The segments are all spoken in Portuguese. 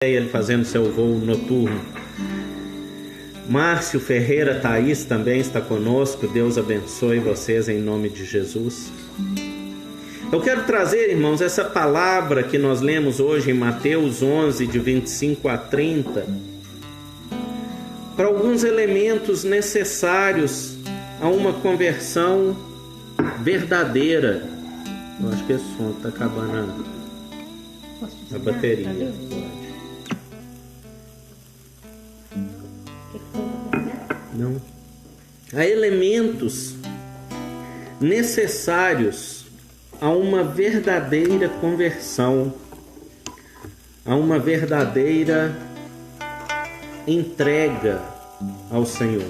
ele fazendo seu voo noturno. Márcio Ferreira Thaís também está conosco. Deus abençoe vocês em nome de Jesus. Eu quero trazer, irmãos, essa palavra que nós lemos hoje em Mateus 11, de 25 a 30, para alguns elementos necessários a uma conversão verdadeira. Eu acho que esse som está acabando a bateria. Não. Há elementos necessários a uma verdadeira conversão, a uma verdadeira entrega ao Senhor.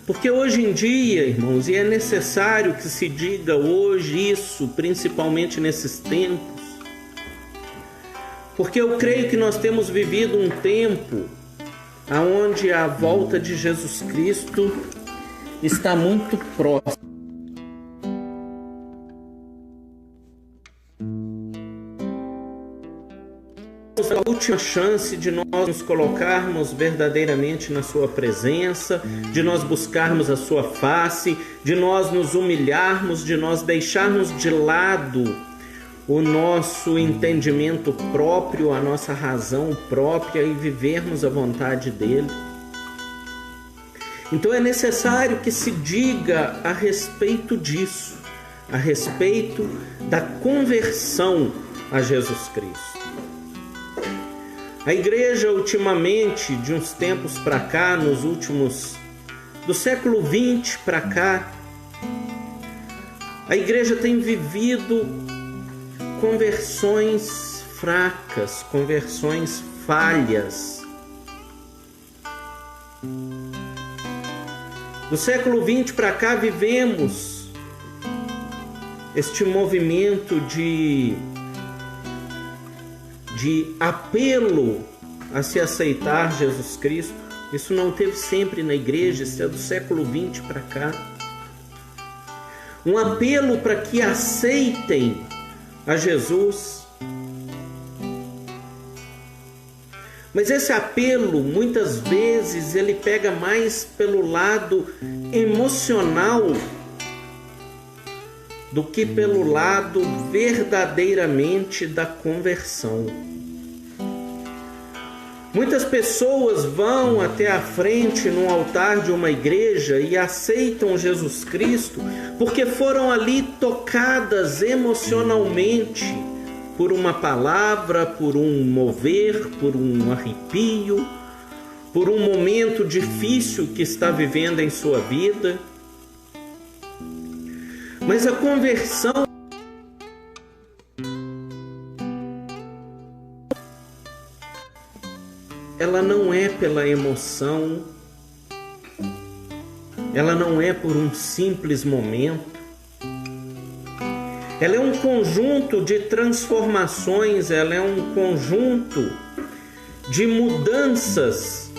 Porque hoje em dia, irmãos, e é necessário que se diga hoje isso, principalmente nesses tempos, porque eu creio que nós temos vivido um tempo onde a volta de Jesus Cristo está muito próxima. A última chance de nós nos colocarmos verdadeiramente na sua presença, de nós buscarmos a sua face, de nós nos humilharmos, de nós deixarmos de lado o nosso entendimento próprio, a nossa razão própria e vivermos a vontade dele. Então é necessário que se diga a respeito disso, a respeito da conversão a Jesus Cristo. A igreja ultimamente, de uns tempos para cá, do século XX para cá, a igreja tem vivido conversões fracas, conversões falhas. Do século XX para cá vivemos este movimento de apelo a se aceitar Jesus Cristo. Isso não teve sempre na igreja, isso é do século XX para cá. Um apelo para que aceitem a Jesus. Mas esse apelo, muitas vezes, ele pega mais pelo lado emocional do que pelo lado verdadeiramente da conversão. Muitas pessoas vão até a frente no altar de uma igreja e aceitam Jesus Cristo porque foram ali tocadas emocionalmente por uma palavra, por um mover, por um arrepio, por um momento difícil que está vivendo em sua vida. Mas a conversão ela não é pela emoção, ela não é por um simples momento, ela é um conjunto de transformações, ela é um conjunto de mudanças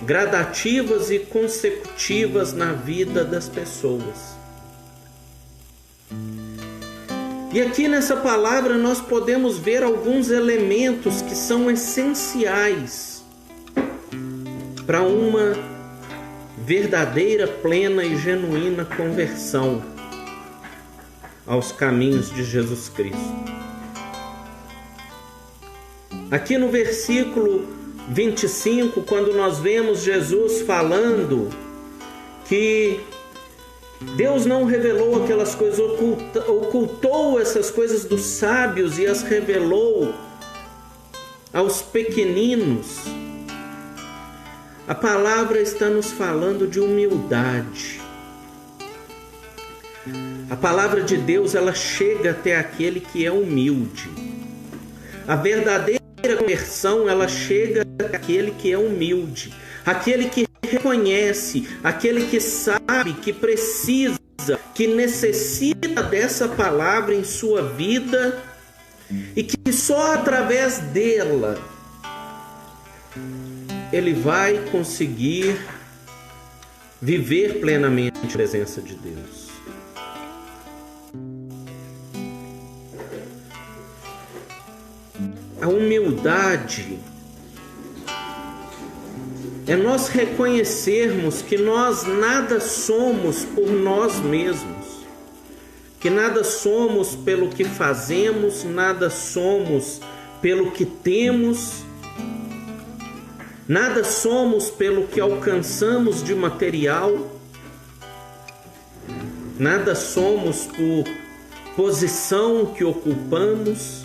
gradativas e consecutivas na vida das pessoas. E aqui nessa palavra nós podemos ver alguns elementos que são essenciais para uma verdadeira, plena e genuína conversão aos caminhos de Jesus Cristo. Aqui no versículo 25, quando nós vemos Jesus falando que Deus não revelou aquelas coisas, ocultou essas coisas dos sábios e as revelou aos pequeninos. A palavra está nos falando de humildade. A palavra de Deus, ela chega até aquele que é humilde. A verdadeira conversão, ela chega até aquele que é humilde, aquele que reconhece, aquele que sabe, que precisa, que necessita dessa palavra em sua vida e que só através dela ele vai conseguir viver plenamente a presença de Deus. A humildade é nós reconhecermos que nós nada somos por nós mesmos, que nada somos pelo que fazemos, nada somos pelo que temos, nada somos pelo que alcançamos de material, nada somos por posição que ocupamos,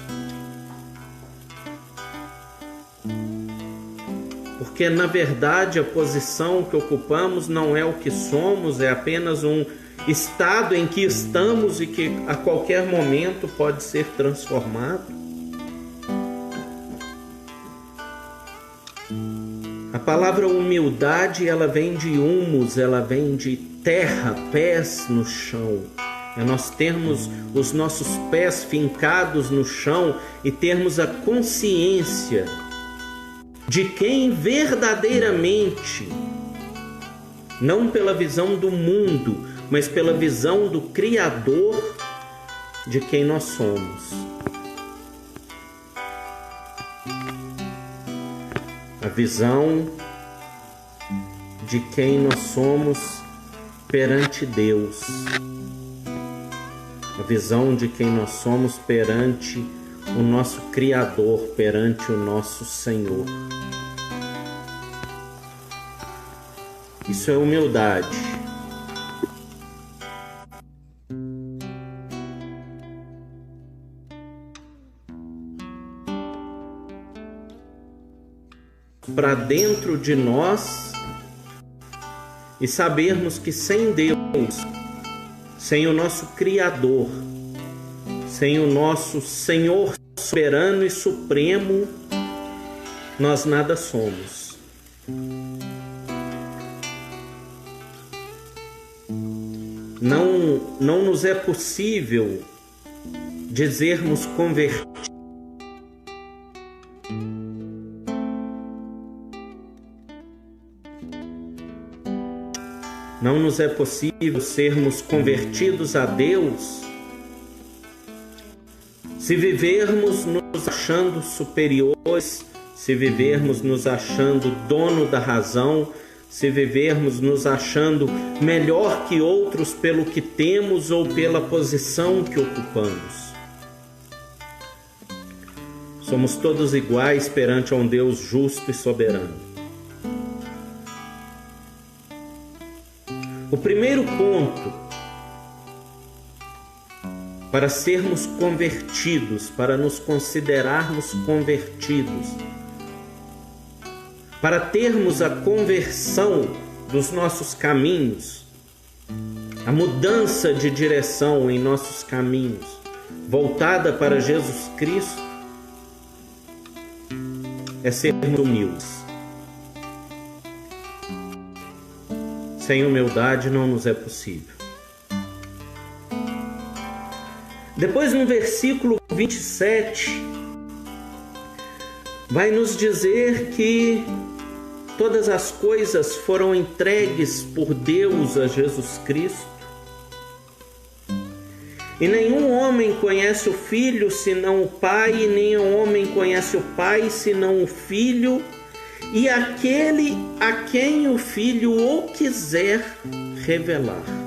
porque na verdade a posição que ocupamos não é o que somos, é apenas um estado em que estamos e que a qualquer momento pode ser transformado. A palavra humildade, ela vem de humus, ela vem de terra, pés no chão. É nós termos os nossos pés fincados no chão e termos a consciência de quem verdadeiramente, não pela visão do mundo, mas pela visão do Criador, de quem nós somos. A visão de quem nós somos perante Deus. A visão de quem nós somos perante o nosso Criador, perante o nosso Senhor. Isso é humildade. Para dentro de nós e sabermos que sem Deus, sem o nosso Criador, sem o nosso Senhor soberano e supremo, nós nada somos. Não nos é possível dizermos convertidos. Não nos é possível sermos convertidos a Deus se vivermos nos achando superiores, se vivermos nos achando dono da razão, se vivermos nos achando melhor que outros pelo que temos ou pela posição que ocupamos. Somos todos iguais perante um Deus justo e soberano. O primeiro ponto para sermos convertidos, para nos considerarmos convertidos, para termos a conversão dos nossos caminhos, a mudança de direção em nossos caminhos, voltada para Jesus Cristo, é sermos humildes. Sem humildade não nos é possível. Depois no versículo 27, vai nos dizer que todas as coisas foram entregues por Deus a Jesus Cristo. E nenhum homem conhece o Filho senão o Pai, e nenhum homem conhece o Pai senão o Filho, e aquele a quem o Filho o quiser revelar.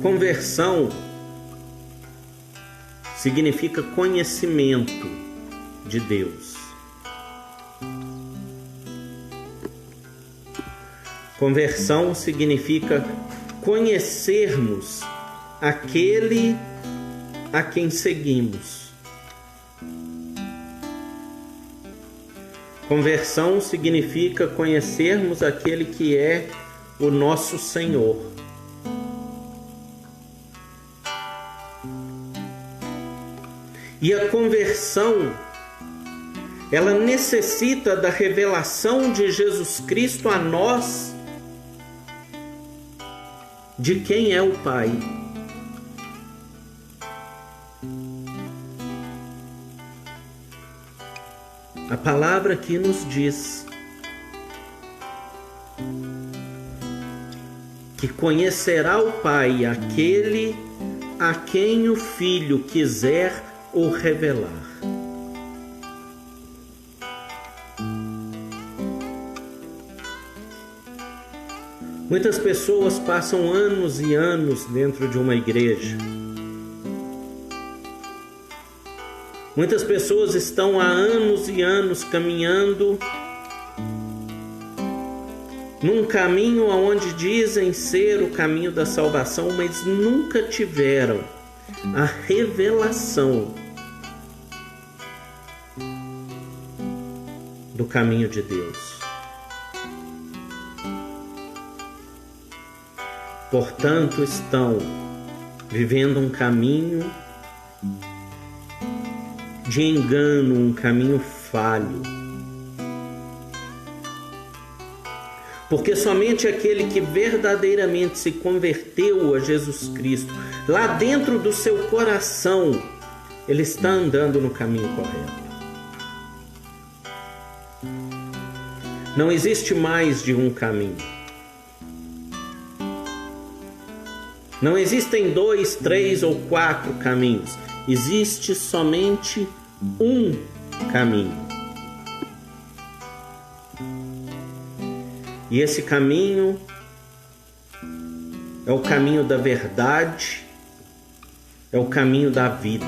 Conversão significa conhecimento de Deus. Conversão significa conhecermos aquele a quem seguimos. Conversão significa conhecermos aquele que é o nosso Senhor. E a conversão, ela necessita da revelação de Jesus Cristo a nós, de quem é o Pai. A palavra aqui nos diz que conhecerá o Pai aquele a quem o Filho quiser o revelar. Muitas pessoas passam anos e anos dentro de uma igreja. Muitas pessoas estão há anos e anos caminhando num caminho onde dizem ser o caminho da salvação, mas nunca tiveram a revelação do caminho de Deus. Portanto, estão vivendo um caminho de engano, um caminho falho. Porque somente aquele que verdadeiramente se converteu a Jesus Cristo, lá dentro do seu coração, ele está andando no caminho correto. Não existe mais de um caminho. Não existem 2, 3 ou 4 caminhos. Existe somente um caminho. E esse caminho é o caminho da verdade, é o caminho da vida.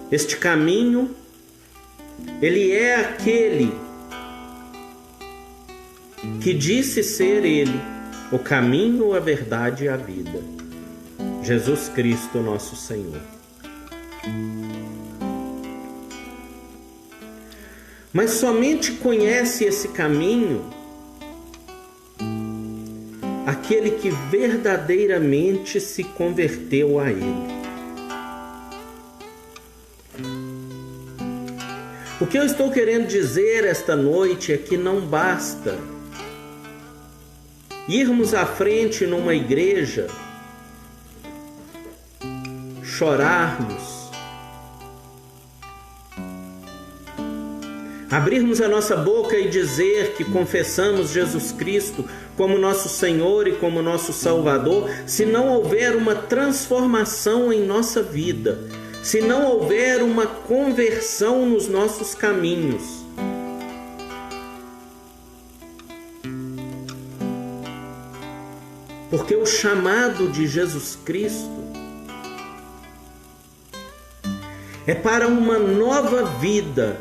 Este caminho, ele é aquele que disse ser ele, o caminho, a verdade e a vida. Jesus Cristo, nosso Senhor. Mas somente conhece esse caminho aquele que verdadeiramente se converteu a ele. O que eu estou querendo dizer esta noite é que não basta irmos à frente numa igreja, chorarmos, abrirmos a nossa boca e dizer que confessamos Jesus Cristo como nosso Senhor e como nosso Salvador, se não houver uma transformação em nossa vida, se não houver uma conversão nos nossos caminhos. Porque o chamado de Jesus Cristo é para uma nova vida.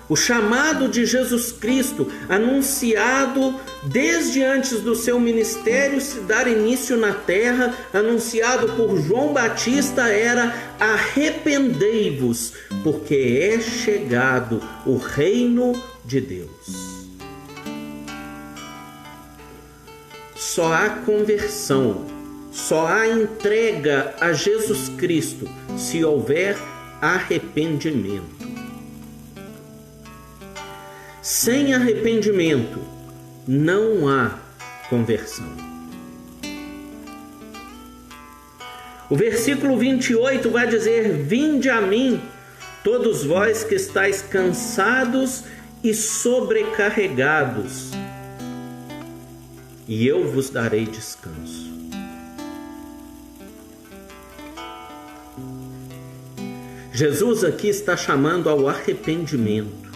O chamado de Jesus Cristo, anunciado desde antes do seu ministério se dar início na terra, anunciado por João Batista, era: arrependei-vos, porque é chegado o reino de Deus. Só há conversão, só há entrega a Jesus Cristo se houver arrependimento. Sem arrependimento não há conversão. O versículo 28 vai dizer: vinde a mim, todos vós que estáis cansados e sobrecarregados, e eu vos darei descanso. Jesus aqui está chamando ao arrependimento.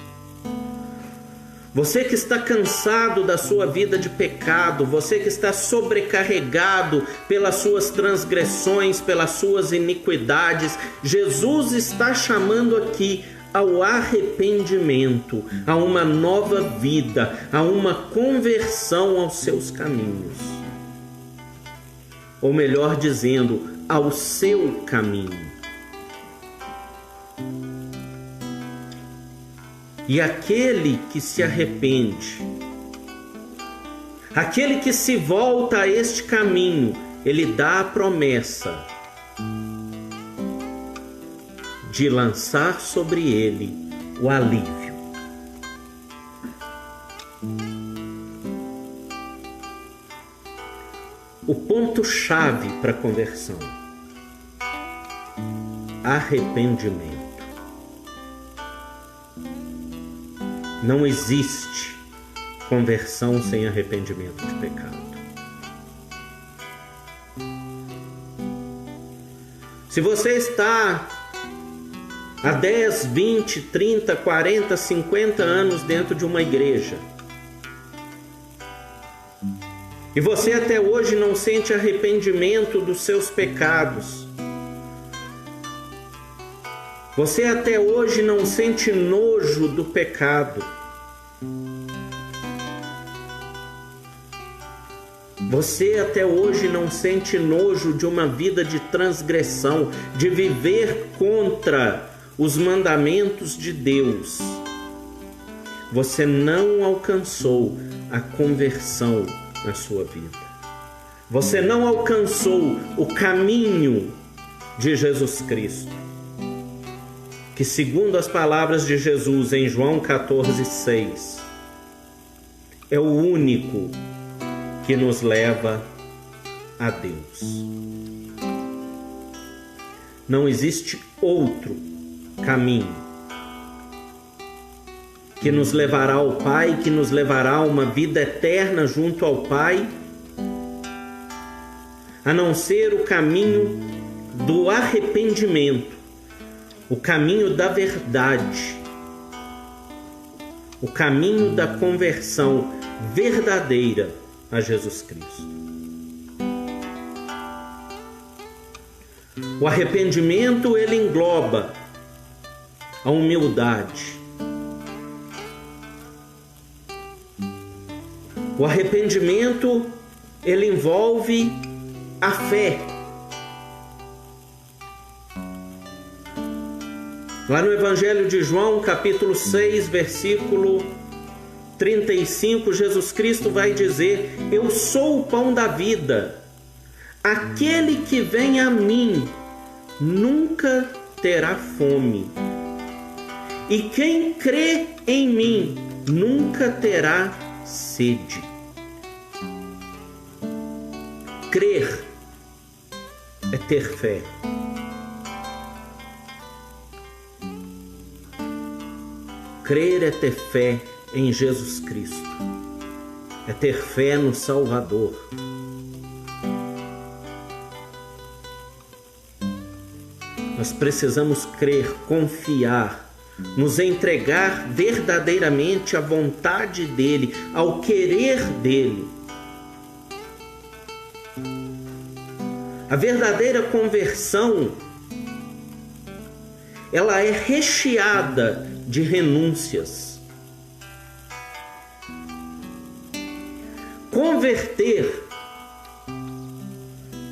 Você que está cansado da sua vida de pecado, você que está sobrecarregado pelas suas transgressões, pelas suas iniquidades, Jesus está chamando aqui ao arrependimento, a uma nova vida, a uma conversão aos seus caminhos. Ou melhor dizendo, ao seu caminho. E aquele que se arrepende, aquele que se volta a este caminho, ele dá a promessa de lançar sobre ele o alívio. O ponto-chave para a conversão: arrependimento. Não existe conversão sem arrependimento de pecado. Se você está há 10, 20, 30, 40, 50 anos dentro de uma igreja, e você até hoje não sente arrependimento dos seus pecados, você até hoje não sente nojo do pecado, você até hoje não sente nojo de uma vida de transgressão, de viver contra os mandamentos de Deus, você não alcançou a conversão na sua vida. Você não alcançou o caminho de Jesus Cristo, que segundo as palavras de Jesus em João 14,6, é o único que nos leva a Deus. Não existe outro caminho que nos levará ao Pai, que nos levará a uma vida eterna junto ao Pai, a não ser o caminho do arrependimento, o caminho da verdade, o caminho da conversão verdadeira a Jesus Cristo. O arrependimento, ele engloba a humildade. O arrependimento, ele envolve a fé. Lá no Evangelho de João, capítulo 6, versículo 35, Jesus Cristo vai dizer: eu sou o pão da vida. Aquele que vem a mim nunca terá fome. E quem crê em mim nunca terá sede. Crer é ter fé. Crer é ter fé em Jesus Cristo. É ter fé no Salvador. Nós precisamos crer, confiar, nos entregar verdadeiramente à vontade dEle, ao querer dEle. A verdadeira conversão, ela é recheada de renúncias. Converter,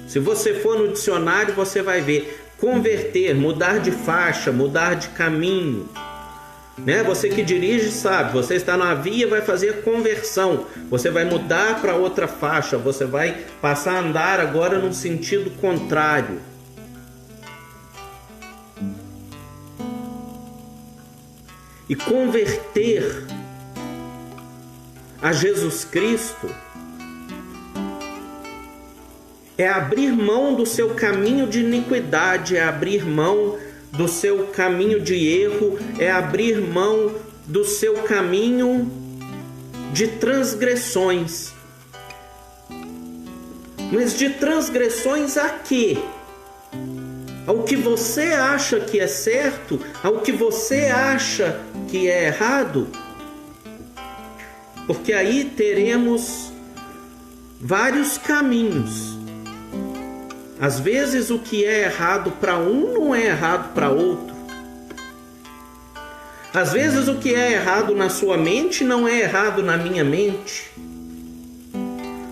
se você for no dicionário, você vai ver converter, mudar de faixa, mudar de caminho, né? Você que dirige sabe, você está na via, vai fazer conversão, você vai mudar para outra faixa, você vai passar a andar agora no sentido contrário. E converter a Jesus Cristo é abrir mão do seu caminho de iniquidade, é abrir mão do seu caminho de erro, é abrir mão do seu caminho de transgressões. Mas de transgressões a quê? Ao que você acha que é certo, ao que você acha que é errado? Porque aí teremos vários caminhos. Às vezes o que é errado para um não é errado para outro. Às vezes o que é errado na sua mente não é errado na minha mente.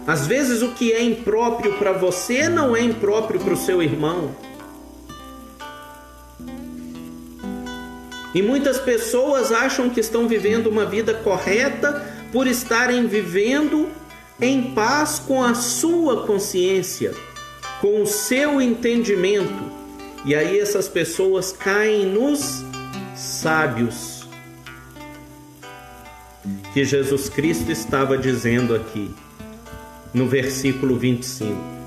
Às vezes o que é impróprio para você não é impróprio para o seu irmão. E muitas pessoas acham que estão vivendo uma vida correta por estarem vivendo em paz com a sua consciência, com o seu entendimento. E aí essas pessoas caem nos sábios, que Jesus Cristo estava dizendo aqui no versículo 25.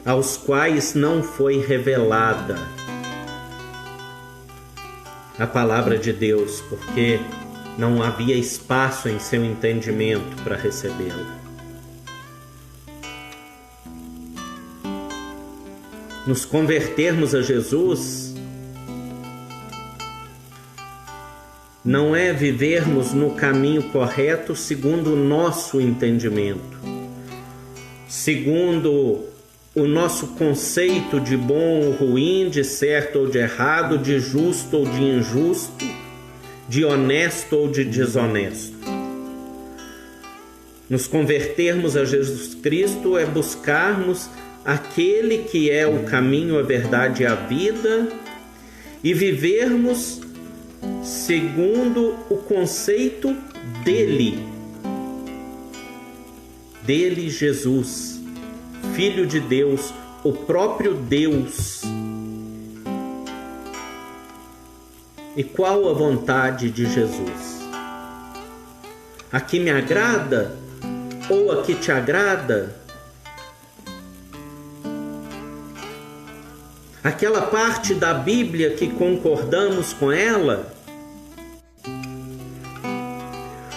Aos quais não foi revelada a palavra de Deus, porque não havia espaço em seu entendimento para recebê-la. Nos convertermos a Jesus não é vivermos no caminho correto segundo o nosso entendimento, segundo o nosso conceito de bom ou ruim, de certo ou de errado, de justo ou de injusto, de honesto ou de desonesto. Nos convertermos a Jesus Cristo é buscarmos aquele que é o caminho, a verdade e a vida, e vivermos segundo o conceito dele, Jesus, Filho de Deus, o próprio Deus. E qual a vontade de Jesus? A que me agrada ou a que te agrada? Aquela parte da Bíblia que concordamos com ela?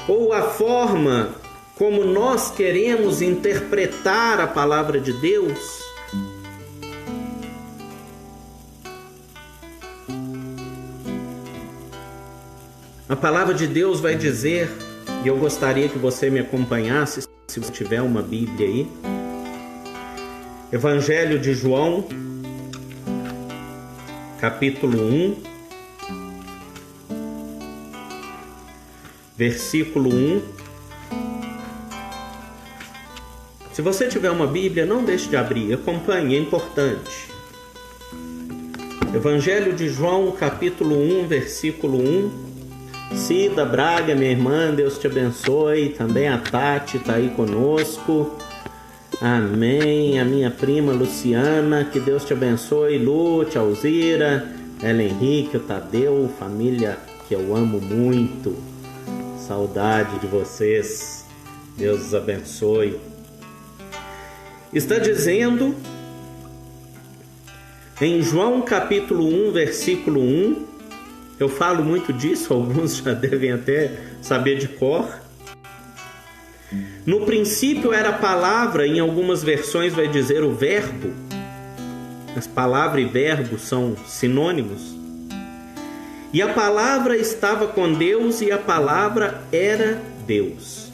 Ou a forma como nós queremos interpretar a palavra de Deus? A palavra de Deus vai dizer, e eu gostaria que você me acompanhasse, se você tiver uma Bíblia aí, Evangelho de João, capítulo 1, versículo 1. Se você tiver uma Bíblia, não deixe de abrir, acompanhe, é importante. Evangelho de João, capítulo 1, versículo 1. Cida Braga, minha irmã, Deus te abençoe. Também a Tati está aí conosco. Amém. A minha prima Luciana, que Deus te abençoe. Lute, Alzira, Ela Henrique, o Tadeu, família que eu amo muito. Saudade de vocês. Deus os abençoe. Está dizendo em João capítulo 1, versículo 1, eu falo muito disso, alguns já devem até saber de cor. No princípio era a palavra, em algumas versões vai dizer o verbo. Mas palavra e verbo são sinônimos. E a palavra estava com Deus e a palavra era Deus.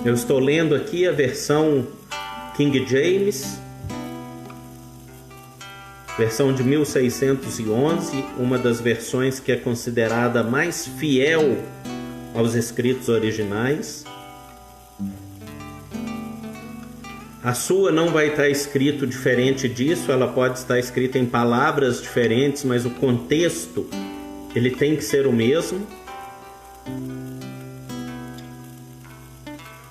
Eu estou lendo aqui a versão King James, versão de 1611, uma das versões que é considerada mais fiel aos escritos originais. A sua não vai estar escrito diferente disso, ela pode estar escrita em palavras diferentes, mas o contexto, ele tem que ser o mesmo.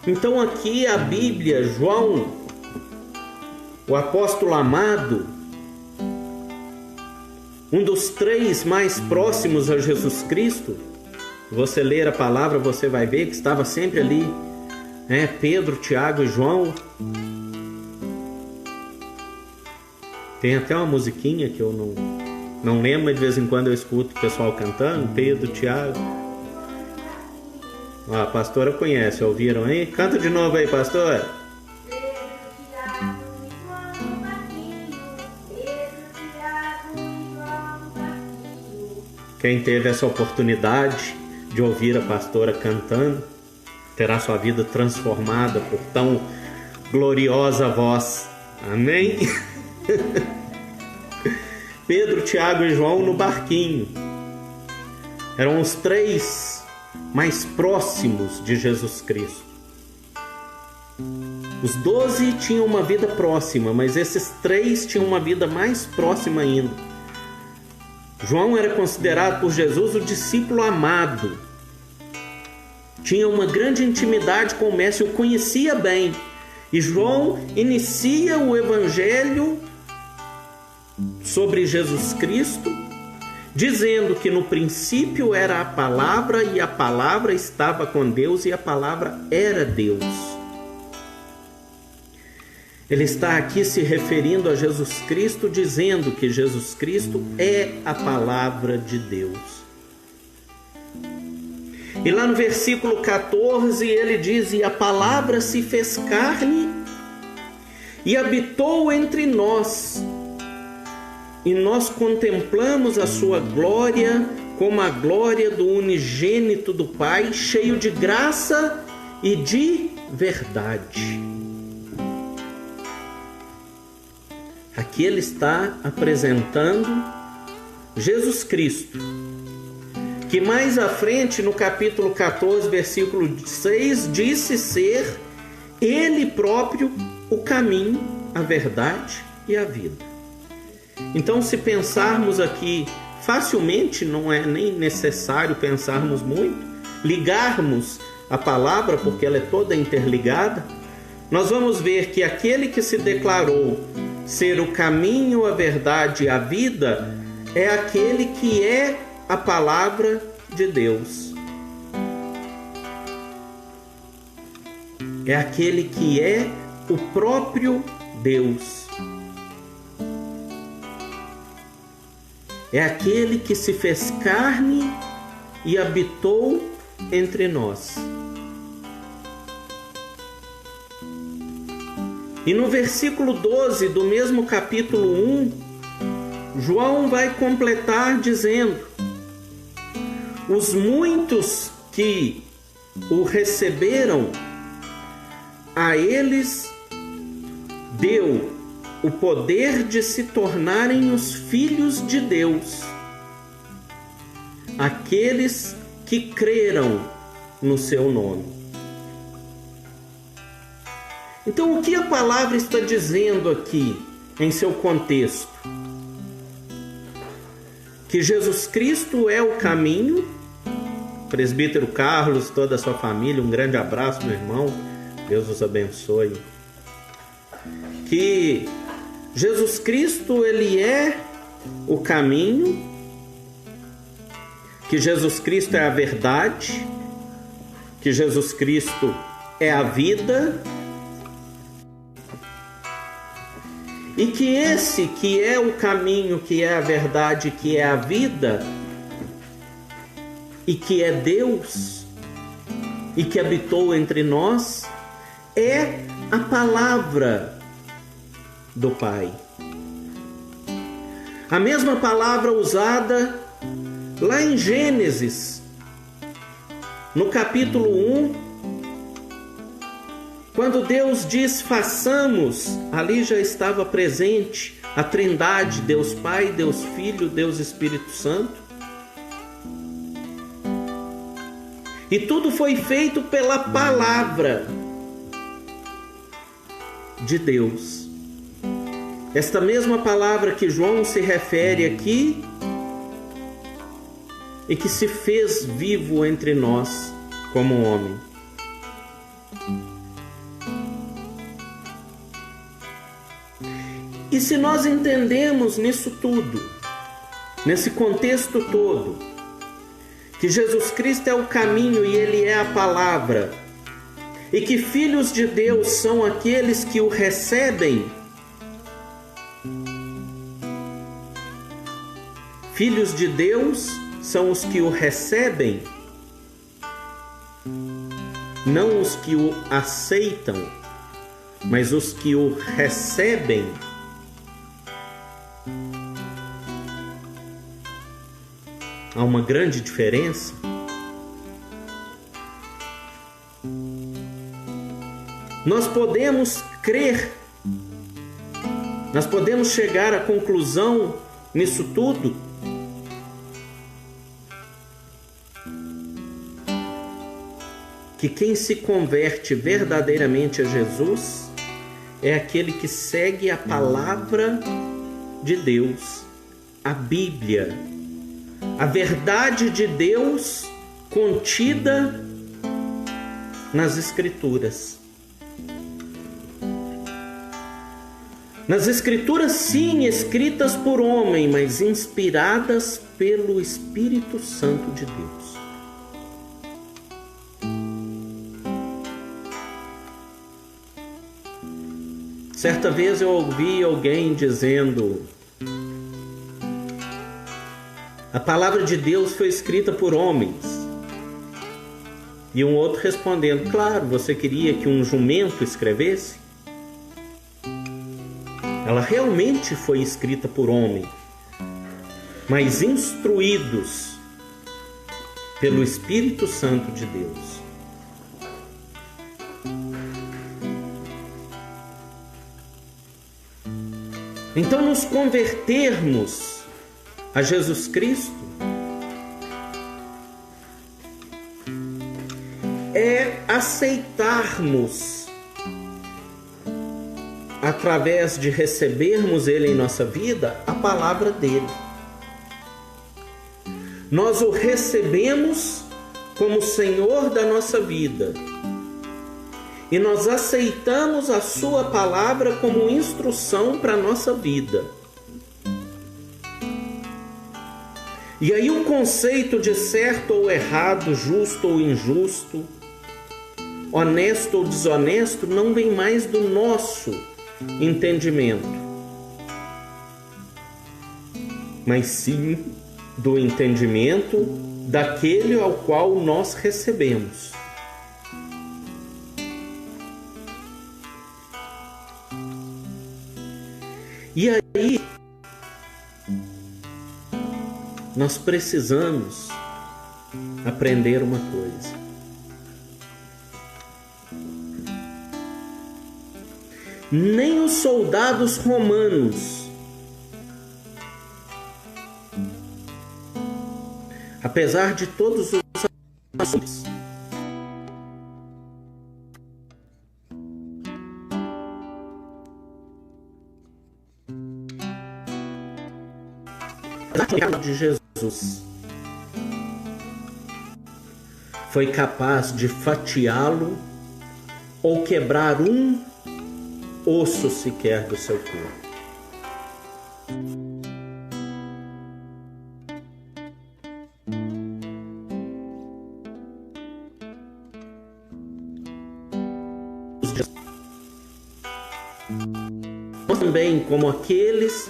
Então aqui a Bíblia, João, o apóstolo amado, um dos três mais próximos a Jesus Cristo, você ler a palavra, você vai ver que estava sempre ali, Pedro, Tiago e João. Tem até uma musiquinha que eu não lembro, mas de vez em quando eu escuto o pessoal cantando, Pedro, Tiago. A pastora conhece, ouviram aí? Canta de novo aí, pastora. Quem teve essa oportunidade de ouvir a pastora cantando, terá sua vida transformada por tão gloriosa voz. Amém? Pedro, Tiago e João no barquinho. Eram os três mais próximos de Jesus Cristo. Os 12 tinham uma vida próxima, mas esses três tinham uma vida mais próxima ainda. João era considerado por Jesus o discípulo amado. Tinha uma grande intimidade com o Mestre, o conhecia bem. E João inicia o evangelho sobre Jesus Cristo, dizendo que no princípio era a palavra e a palavra estava com Deus e a palavra era Deus. Ele está aqui se referindo a Jesus Cristo, dizendo que Jesus Cristo é a palavra de Deus. E lá no versículo 14 ele diz: e a palavra se fez carne e habitou entre nós, e nós contemplamos a sua glória como a glória do unigênito do Pai, cheio de graça e de verdade. Aqui ele está apresentando Jesus Cristo, que mais à frente, no capítulo 14, versículo 6, disse ser Ele próprio o caminho, a verdade e a vida. Então, se pensarmos aqui facilmente, não é nem necessário pensarmos muito, ligarmos a palavra, porque ela é toda interligada, nós vamos ver que aquele que se declarou ser o caminho, a verdade e a vida é aquele que é a palavra de Deus. É aquele que é o próprio Deus. É aquele que se fez carne e habitou entre nós. E no versículo 12 do mesmo capítulo 1, João vai completar dizendo: os muitos que o receberam, a eles deu o poder de se tornarem os filhos de Deus, aqueles que creram no seu nome. Então, o que a palavra está dizendo aqui, em seu contexto? Que Jesus Cristo é o caminho. Presbítero Carlos, toda a sua família, um grande abraço, meu irmão. Deus os abençoe. Que Jesus Cristo, ele é o caminho, que Jesus Cristo é a verdade, que Jesus Cristo é a vida, e que esse que é o caminho, que é a verdade, que é a vida, e que é Deus, e que habitou entre nós, é a palavra do Pai. A mesma palavra usada lá em Gênesis, no capítulo 1, quando Deus diz façamos, ali já estava presente a Trindade, Deus Pai, Deus Filho, Deus Espírito Santo. E tudo foi feito pela palavra de Deus. Esta mesma palavra que João se refere aqui e que se fez vivo entre nós como homem. E se nós entendemos nisso tudo, nesse contexto todo, que Jesus Cristo é o caminho e Ele é a palavra, e que filhos de Deus são aqueles que o recebem, filhos de Deus são os que o recebem, não os que o aceitam, mas os que o recebem. Há uma grande diferença. Nós podemos crer, nós podemos chegar à conclusão nisso tudo, que quem se converte verdadeiramente a Jesus é aquele que segue a palavra de Deus, a Bíblia, a verdade de Deus contida nas Escrituras. Nas Escrituras, sim, escritas por homem, mas inspiradas pelo Espírito Santo de Deus. Certa vez eu ouvi alguém dizendo: a palavra de Deus foi escrita por homens. E um outro respondendo: claro, você queria que um jumento escrevesse? Ela realmente foi escrita por homem, mas instruídos pelo Espírito Santo de Deus. Então, nos convertermos a Jesus Cristo é aceitarmos, através de recebermos Ele em nossa vida, a palavra dele. Nós o recebemos como Senhor da nossa vida e nós aceitamos a sua palavra como instrução para a nossa vida. E aí o conceito de certo ou errado, justo ou injusto, honesto ou desonesto, não vem mais do nosso entendimento, mas sim do entendimento daquele ao qual nós recebemos. E aí, nós precisamos aprender uma coisa. Nem os soldados romanos, apesar de todos os assuntos, de Jesus, foi capaz de fatiá-lo ou quebrar um osso sequer do seu corpo. Nós também, como aqueles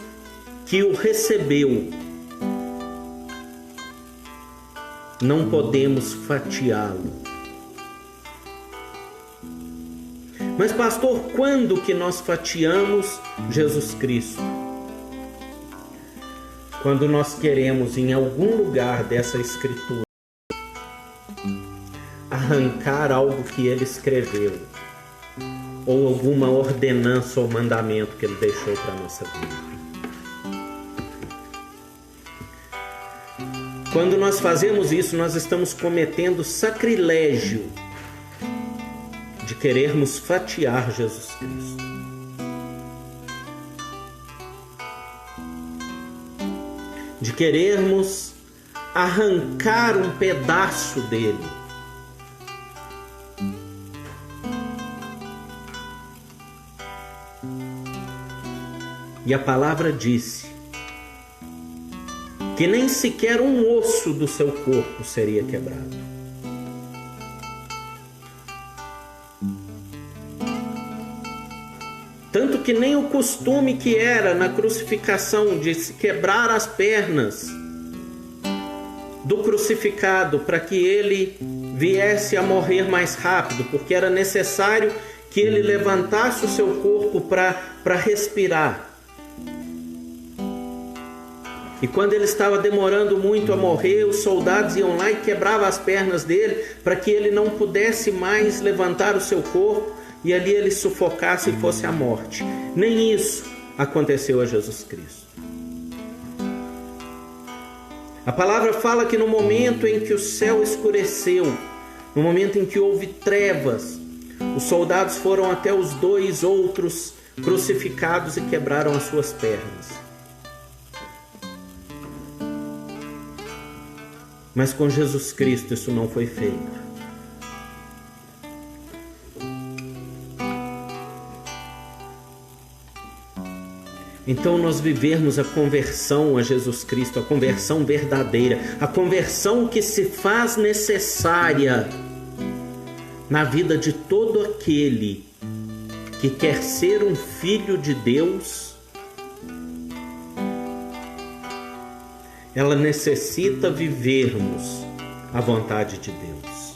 que o recebeu, não podemos fatiá-lo. Mas pastor, quando que nós fatiamos Jesus Cristo? Quando nós queremos em algum lugar dessa escritura arrancar algo que ele escreveu, ou alguma ordenança ou mandamento que ele deixou para a nossa vida. Quando nós fazemos isso, nós estamos cometendo sacrilégio de querermos fatiar Jesus Cristo. De querermos arrancar um pedaço dele. E a palavra disse que nem sequer um osso do seu corpo seria quebrado. Tanto que nem o costume que era na crucificação de se quebrar as pernas do crucificado para que ele viesse a morrer mais rápido, porque era necessário que ele levantasse o seu corpo para respirar. E quando ele estava demorando muito a morrer, os soldados iam lá e quebravam as pernas dele para que ele não pudesse mais levantar o seu corpo e ali ele sufocasse e fosse à morte. Nem isso aconteceu a Jesus Cristo. A palavra fala que no momento em que o céu escureceu, no momento em que houve trevas, os soldados foram até os dois outros crucificados e quebraram as suas pernas. Mas com Jesus Cristo isso não foi feito. Então nós vivermos a conversão a Jesus Cristo, a conversão verdadeira, a conversão que se faz necessária na vida de todo aquele que quer ser um filho de Deus. Ela necessita vivermos a vontade de Deus.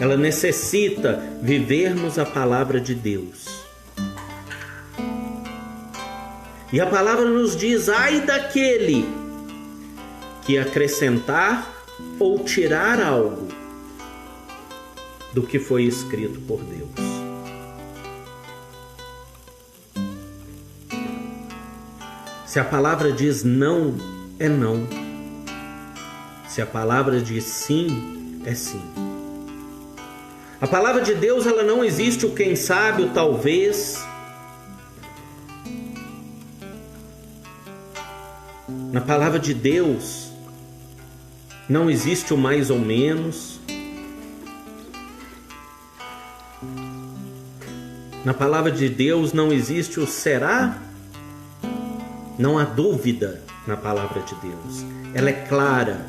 ela necessita vivermos a palavra de Deus. E a palavra nos diz: ai daquele que acrescentar ou tirar algo do que foi escrito por Deus. Se a palavra diz não, é não. Se a palavra diz sim, é sim. A palavra de Deus, ela não existe o quem sabe, o talvez. Na palavra de Deus não existe o mais ou menos. Na palavra de Deus não existe o será. Não há dúvida na palavra de Deus. Ela é clara.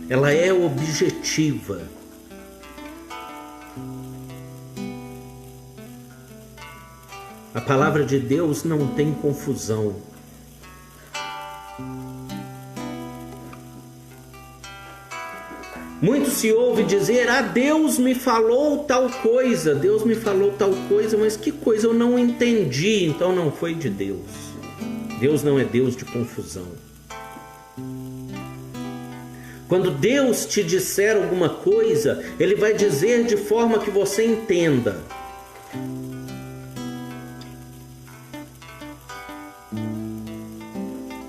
Ela é objetiva. A palavra de Deus não tem confusão. Muito se ouve dizer: ah, Deus me falou tal coisa, Deus me falou tal coisa, mas que coisa eu não entendi, então não foi de Deus. Deus não é Deus de confusão. Quando Deus te disser alguma coisa, Ele vai dizer de forma que você entenda.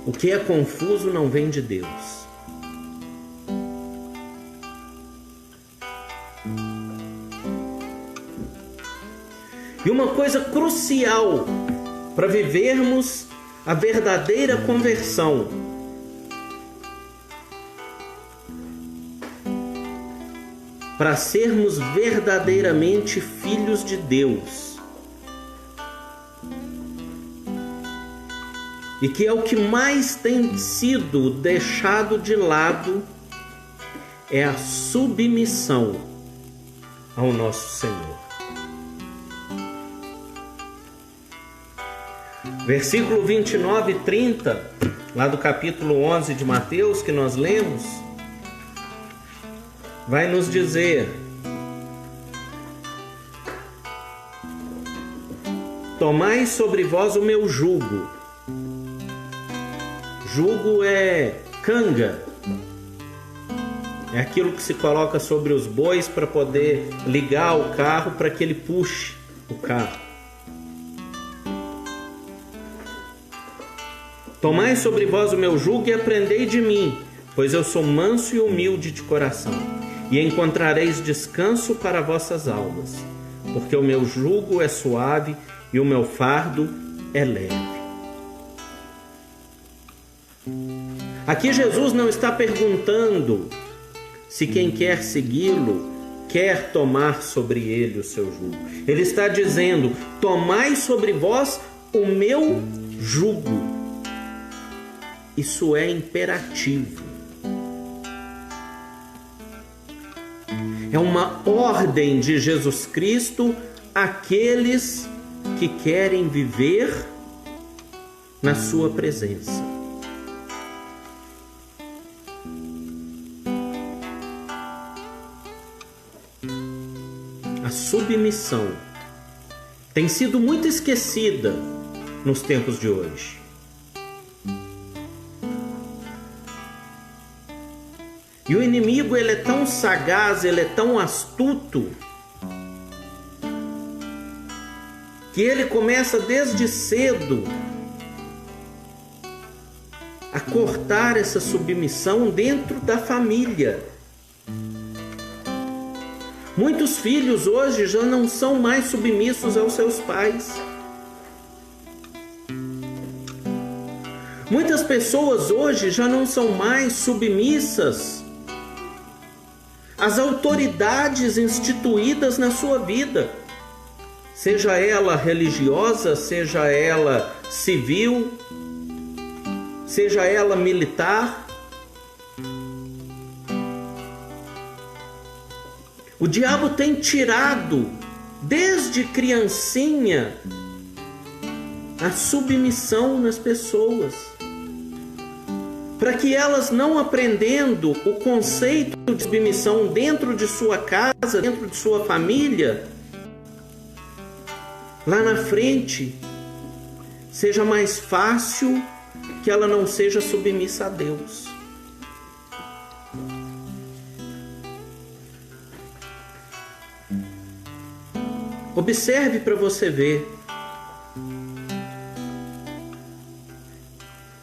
O que é confuso não vem de Deus. E uma coisa crucial para vivermos a verdadeira conversão, para sermos verdadeiramente filhos de Deus, e que é o que mais tem sido deixado de lado, é a submissão ao nosso Senhor. Versículo 29 e 30, lá do capítulo 11 de Mateus, que nós lemos, vai nos dizer: tomai sobre vós o meu jugo. Jugo é canga, é aquilo que se coloca sobre os bois para poder ligar o carro para que ele puxe o carro. Tomai sobre vós o meu jugo e aprendei de mim, pois eu sou manso e humilde de coração, e encontrareis descanso para vossas almas, porque o meu jugo é suave e o meu fardo é leve. Aqui Jesus não está perguntando se quem quer segui-lo quer tomar sobre ele o seu jugo. Ele está dizendo: tomai sobre vós o meu jugo. Isso é imperativo. É uma ordem de Jesus Cristo àqueles que querem viver na sua presença. A submissão tem sido muito esquecida nos tempos de hoje. E o inimigo, ele é tão sagaz, ele é tão astuto, que ele começa desde cedo a cortar essa submissão dentro da família. Muitos filhos hoje já não são mais submissos aos seus pais. Muitas pessoas hoje já não são mais submissas às autoridades instituídas na sua vida, seja ela religiosa, seja ela civil, seja ela militar. O diabo tem tirado, desde criancinha, a submissão nas pessoas. para que elas, não aprendendo o conceito de submissão dentro de sua casa, dentro de sua família, lá na frente, seja mais fácil que ela não seja submissa a Deus. Observe para você ver.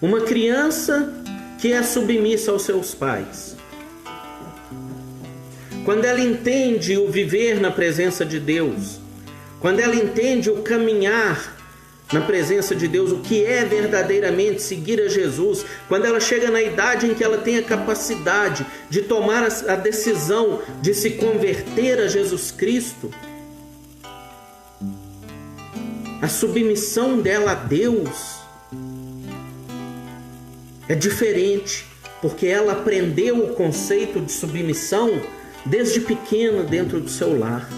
Uma criança que é submissa aos seus pais, quando ela entende o viver na presença de Deus, quando ela entende o caminhar na presença de Deus, o que é verdadeiramente seguir a Jesus, quando ela chega na idade em que ela tem a capacidade de tomar a decisão de se converter a Jesus Cristo, a submissão dela a Deus é diferente, porque ela aprendeu o conceito de submissão desde pequena dentro do seu lar.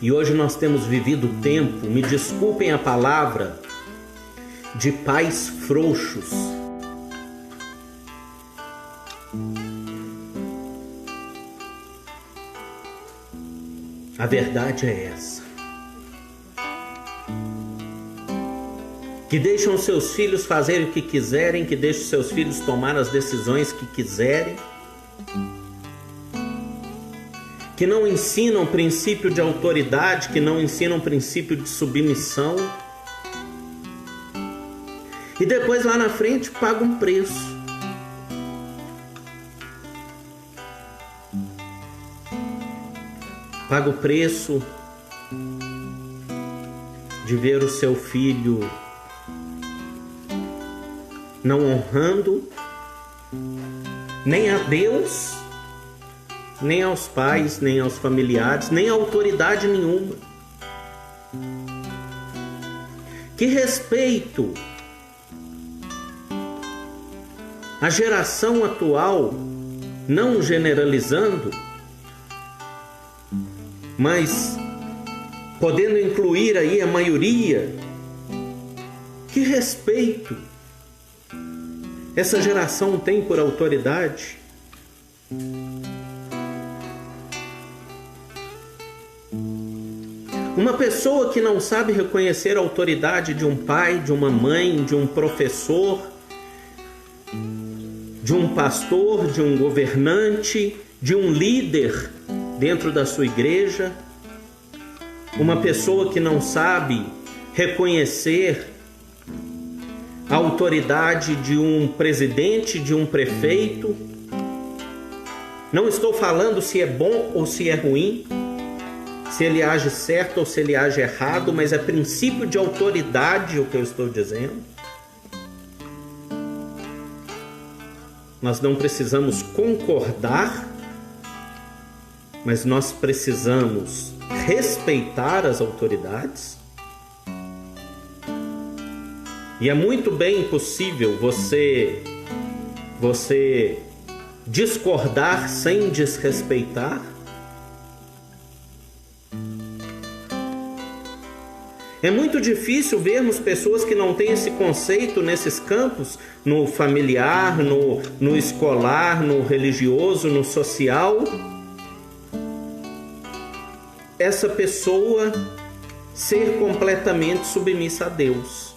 E hoje nós temos vivido o tempo, me desculpem a palavra, de pais frouxos. A verdade é essa. Que deixam seus filhos fazerem o que quiserem, que deixam seus filhos tomar as decisões que quiserem, que não ensinam o princípio de autoridade, que não ensinam o princípio de submissão, e depois lá na frente pagam um preço. Paga o preço de ver o seu filho não honrando nem a Deus, nem aos pais, nem aos familiares, nem a autoridade nenhuma. Que respeito a geração atual, não generalizando, mas podendo incluir aí a maioria, que respeito essa geração tem por autoridade? Uma pessoa que não sabe reconhecer a autoridade de um pai, de uma mãe, de um professor, de um pastor, de um governante, de um líder dentro da sua igreja, uma pessoa que não sabe reconhecer a autoridade de um presidente, de um prefeito. Não estou falando se é bom ou se é ruim, se ele age certo ou se ele age errado, mas é princípio de autoridade o que eu estou dizendo. Nós não precisamos concordar, mas nós precisamos respeitar as autoridades. E é muito bem possível você discordar sem desrespeitar. É muito difícil vermos pessoas que não têm esse conceito nesses campos, no familiar, no escolar, no religioso, no social. Essa pessoa ser completamente submissa a Deus.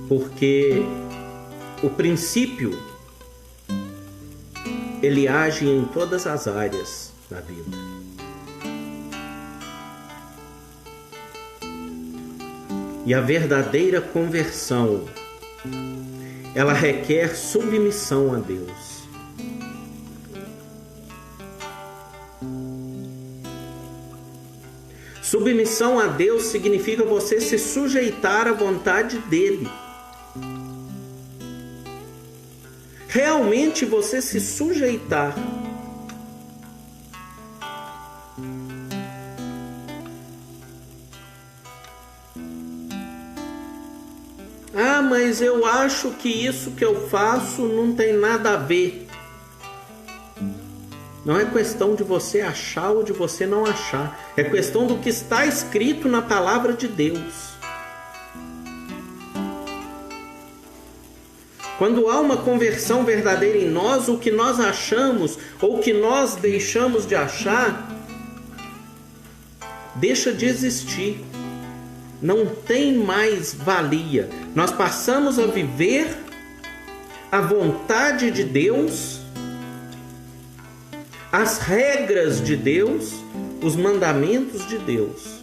Porque o princípio, ele age em todas as áreas da vida. E a verdadeira conversão, ela requer submissão a Deus. Submissão a Deus significa você se sujeitar à vontade dele. Realmente você se sujeitar. mas eu acho que isso que eu faço não tem nada a ver. Não é questão de você achar ou de você não achar. É questão do que está escrito na palavra de Deus. Quando há uma conversão verdadeira em nós, o que nós achamos ou o que nós deixamos de achar, deixa de existir. Não tem mais valia. Nós passamos a viver a vontade de Deus, as regras de Deus, os mandamentos de Deus.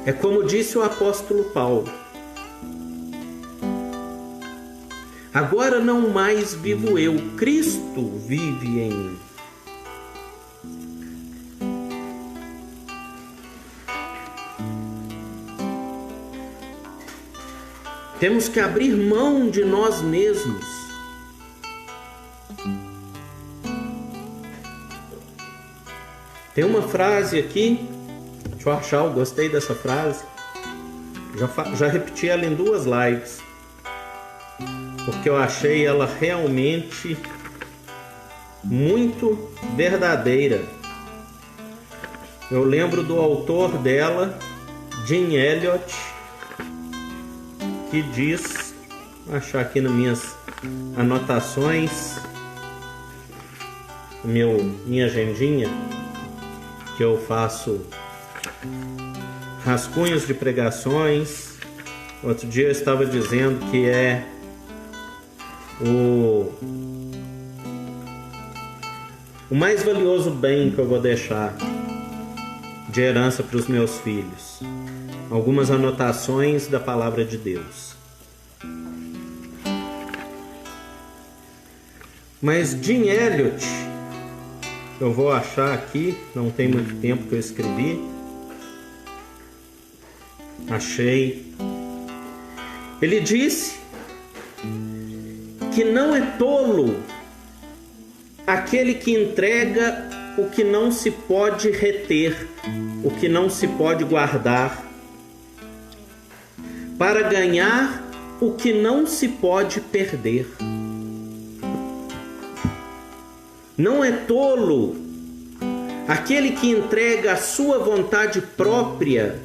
É como disse o apóstolo Paulo: agora não mais vivo eu, Cristo vive em mim. Temos que abrir mão de nós mesmos. Tem uma frase aqui, deixa eu achar, eu gostei dessa frase. Já repeti ela em 2 lives, porque eu achei ela realmente muito verdadeira. Eu lembro do autor dela, Jim Elliot, que diz, vou achar aqui nas minhas anotações, minha agendinha, que eu faço rascunhos de pregações. Outro dia eu estava dizendo que é o mais valioso bem que eu vou deixar de herança para os meus filhos. Algumas anotações da palavra de Deus. Mas Jim Elliot, eu vou achar aqui, não tem muito tempo que eu escrevi. Achei. Ele disse que não é tolo aquele que entrega o que não se pode reter, o que não se pode guardar, para ganhar o que não se pode perder. Não é tolo aquele que entrega a sua vontade própria,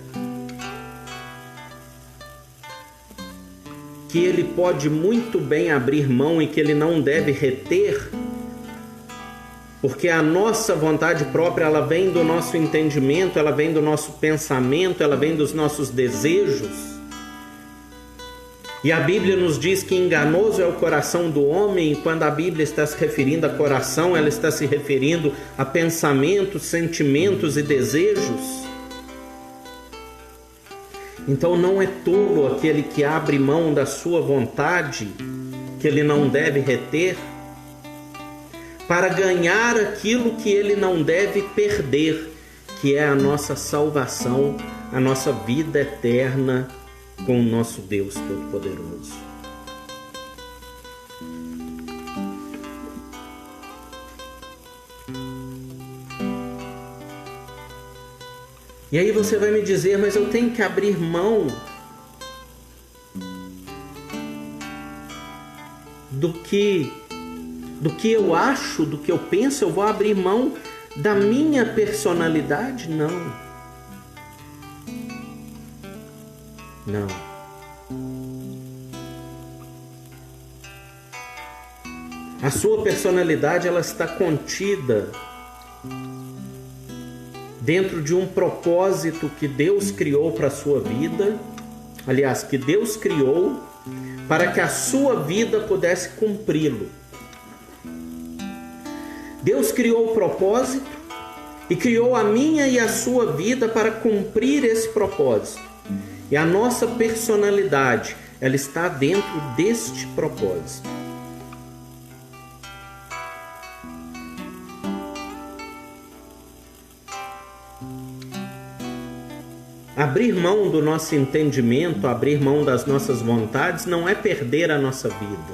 que ele pode muito bem abrir mão e que ele não deve reter, porque a nossa vontade própria, ela vem do nosso entendimento, ela vem do nosso pensamento, ela vem dos nossos desejos. E a Bíblia nos diz que enganoso é o coração do homem, e quando a Bíblia está se referindo a coração, ela está se referindo a pensamentos, sentimentos e desejos. Então não é tolo aquele que abre mão da sua vontade, que ele não deve reter, para ganhar aquilo que ele não deve perder, que é a nossa salvação, a nossa vida eterna com o nosso Deus Todo-Poderoso. E aí você vai me dizer, mas eu tenho que abrir mão do que eu acho, do que eu penso, eu vou abrir mão da minha personalidade? Não. Não. A sua personalidade, ela está contida dentro de um propósito que Deus criou para a sua vida. Aliás, que Deus criou para que a sua vida pudesse cumpri-lo. Deus criou o propósito e criou a minha e a sua vida para cumprir esse propósito. E a nossa personalidade, ela está dentro deste propósito. Abrir mão do nosso entendimento, abrir mão das nossas vontades, não é perder a nossa vida.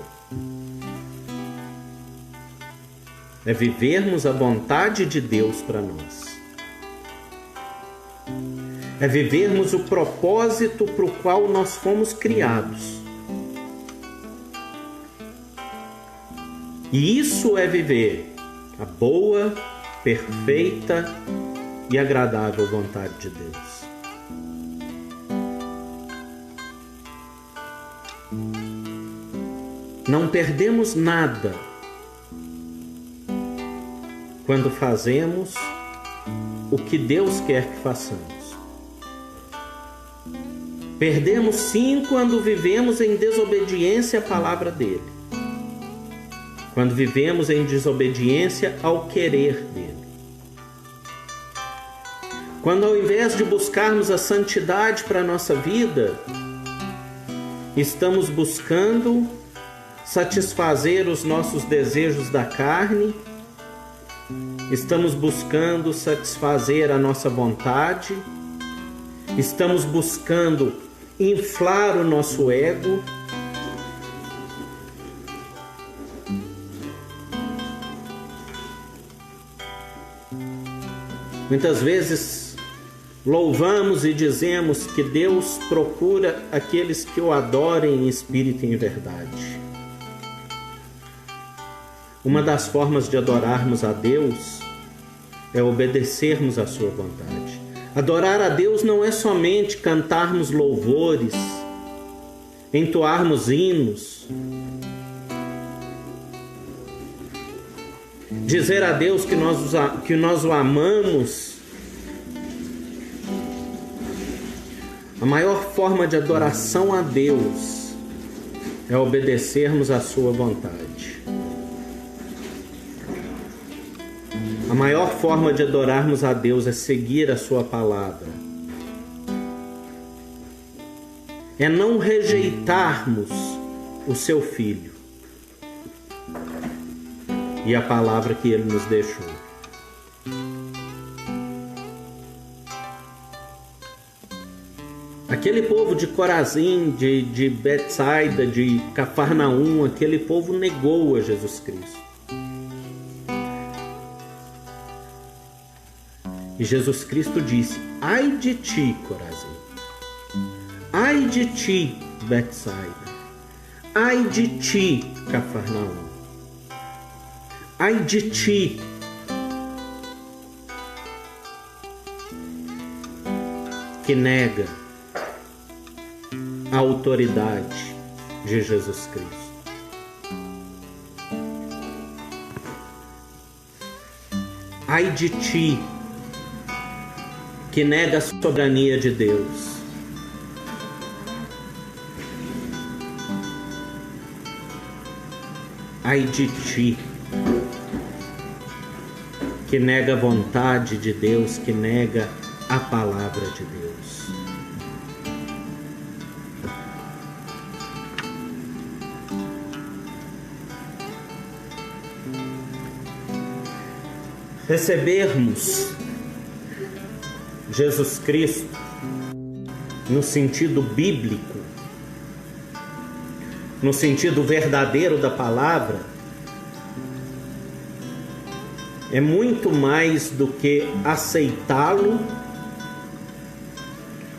É vivermos a vontade de Deus para nós. é vivermos o propósito para o qual nós fomos criados. E isso é viver a boa, perfeita e agradável vontade de Deus. Não perdemos nada quando fazemos o que Deus quer que façamos. Perdemos sim quando vivemos em desobediência à palavra dele. Quando vivemos em desobediência ao querer dele. Quando ao invés de buscarmos a santidade para a nossa vida, estamos buscando satisfazer os nossos desejos da carne, estamos buscando satisfazer a nossa vontade, estamos buscando inflar o nosso ego, muitas vezes louvamos e dizemos que Deus procura aqueles que o adorem em espírito e em verdade. Uma das formas de adorarmos a Deus é obedecermos à sua vontade. Adorar a Deus não é somente cantarmos louvores, entoarmos hinos, dizer a Deus que nós o amamos. A maior forma de adoração a Deus é obedecermos à sua vontade. A maior forma de adorarmos a Deus é seguir a sua palavra. É não rejeitarmos o seu Filho e a palavra que ele nos deixou. Aquele povo de Corazim, de Betsaida, de Cafarnaum, aquele povo negou a Jesus Cristo. E Jesus Cristo disse: ai de ti, Corazim, ai de ti, Betsaida, ai de ti, Cafarnaum, ai de ti, que nega a autoridade de Jesus Cristo. Ai de ti, que nega a soberania de Deus. Ai de ti, que nega a vontade de Deus, que nega a palavra de Deus. Recebermos Jesus Cristo no sentido bíblico, no sentido verdadeiro da palavra, é muito mais do que aceitá-lo,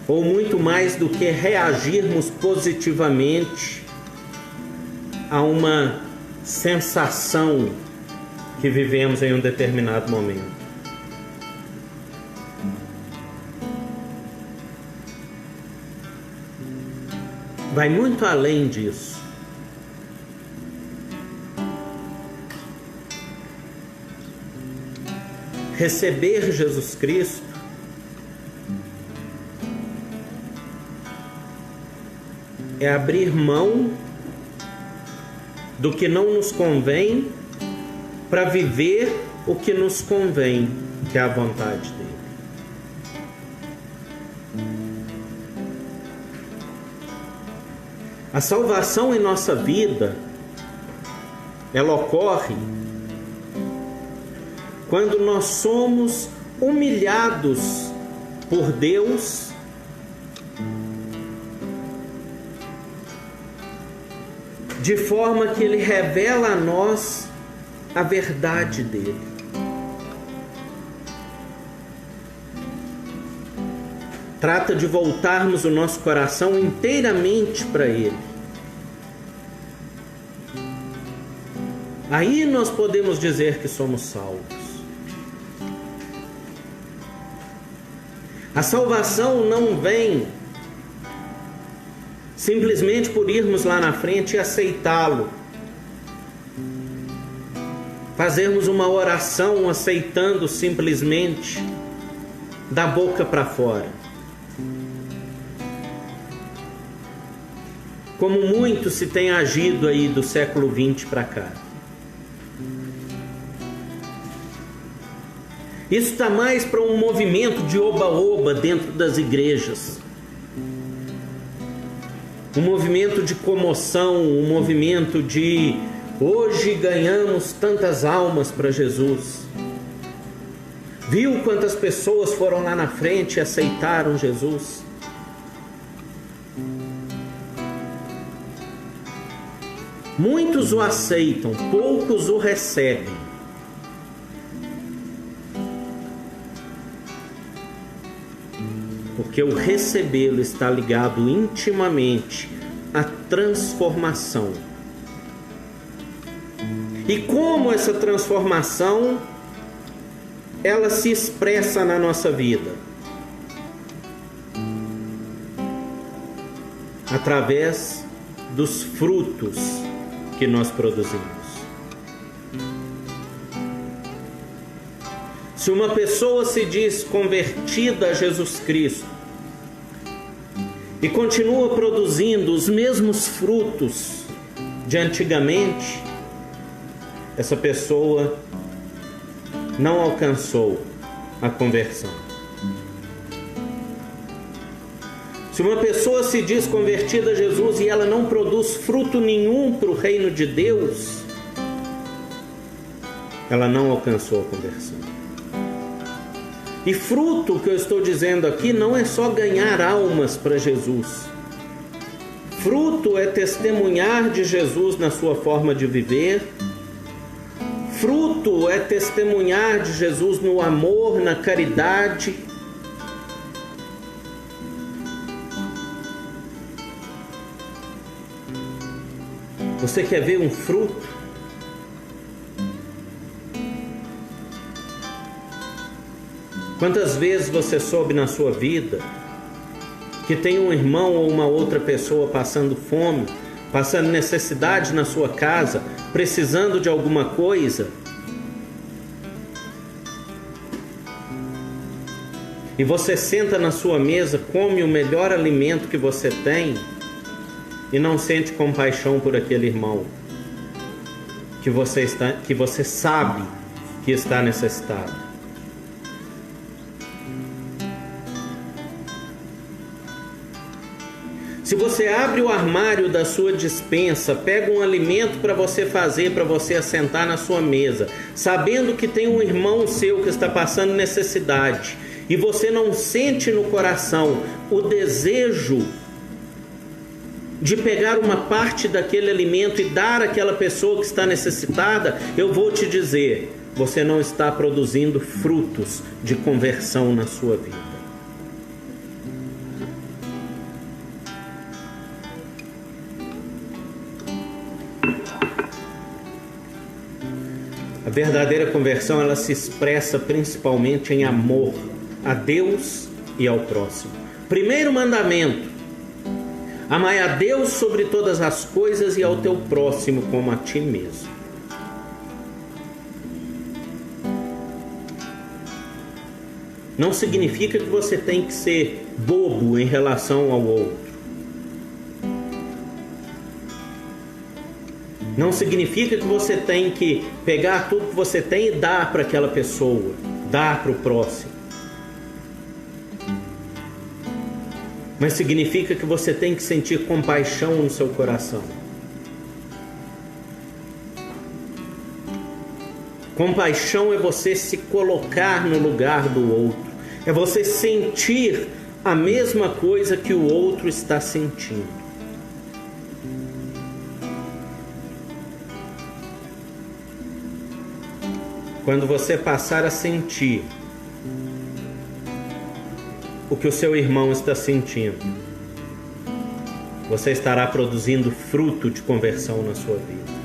ou muito mais do que reagirmos positivamente a uma sensação que vivemos em um determinado momento. Vai muito além disso. Receber Jesus Cristo é abrir mão do que não nos convém para viver o que nos convém, que é a vontade dele. A salvação em nossa vida, ela ocorre quando nós somos humilhados por Deus de forma que Ele revela a nós a verdade dele. Trata de voltarmos o nosso coração inteiramente para Ele. Aí nós podemos dizer que somos salvos. A salvação não vem simplesmente por irmos lá na frente e aceitá-lo. Fazermos uma oração aceitando simplesmente da boca para fora. Como muito se tem agido aí do século XX para cá. Isso está mais para um movimento de oba-oba dentro das igrejas. Um movimento de comoção, um movimento de hoje ganhamos tantas almas para Jesus. Viu quantas pessoas foram lá na frente e aceitaram Jesus? Muitos o aceitam, poucos o recebem. Porque o recebê-lo está ligado intimamente à transformação. E como essa transformação ela se expressa na nossa vida? Através dos frutos que nós produzimos. Se uma pessoa se diz convertida a Jesus Cristo e continua produzindo os mesmos frutos de antigamente, essa pessoa não alcançou a conversão. Se uma pessoa se diz convertida a Jesus e ela não produz fruto nenhum para o reino de Deus, ela não alcançou a conversão. E fruto que eu estou dizendo aqui não é só ganhar almas para Jesus. Fruto é testemunhar de Jesus na sua forma de viver. Fruto é testemunhar de Jesus no amor, na caridade. Você quer ver um fruto? Quantas vezes você soube na sua vida que tem um irmão ou uma outra pessoa passando fome, passando necessidade na sua casa, precisando de alguma coisa? E você senta na sua mesa, come o melhor alimento que você tem e não sente compaixão por aquele irmão que você sabe que está necessitado. Se você abre o armário da sua despensa, pega um alimento para você fazer, para você assentar na sua mesa, sabendo que tem um irmão seu que está passando necessidade, e você não sente no coração o desejo de pegar uma parte daquele alimento e dar àquela pessoa que está necessitada, eu vou te dizer, você não está produzindo frutos de conversão na sua vida. A verdadeira conversão, ela se expressa principalmente em amor a Deus e ao próximo. Primeiro mandamento: amai a Deus sobre todas as coisas e ao teu próximo como a ti mesmo. Não significa que você tem que ser bobo em relação ao outro. Não significa que você tem que pegar tudo que você tem e dar para aquela pessoa, dar para o próximo. Mas significa que você tem que sentir compaixão no seu coração. Compaixão é você se colocar no lugar do outro. É você sentir a mesma coisa que o outro está sentindo. Quando você passar a sentir o que o seu irmão está sentindo, você estará produzindo fruto de conversão na sua vida.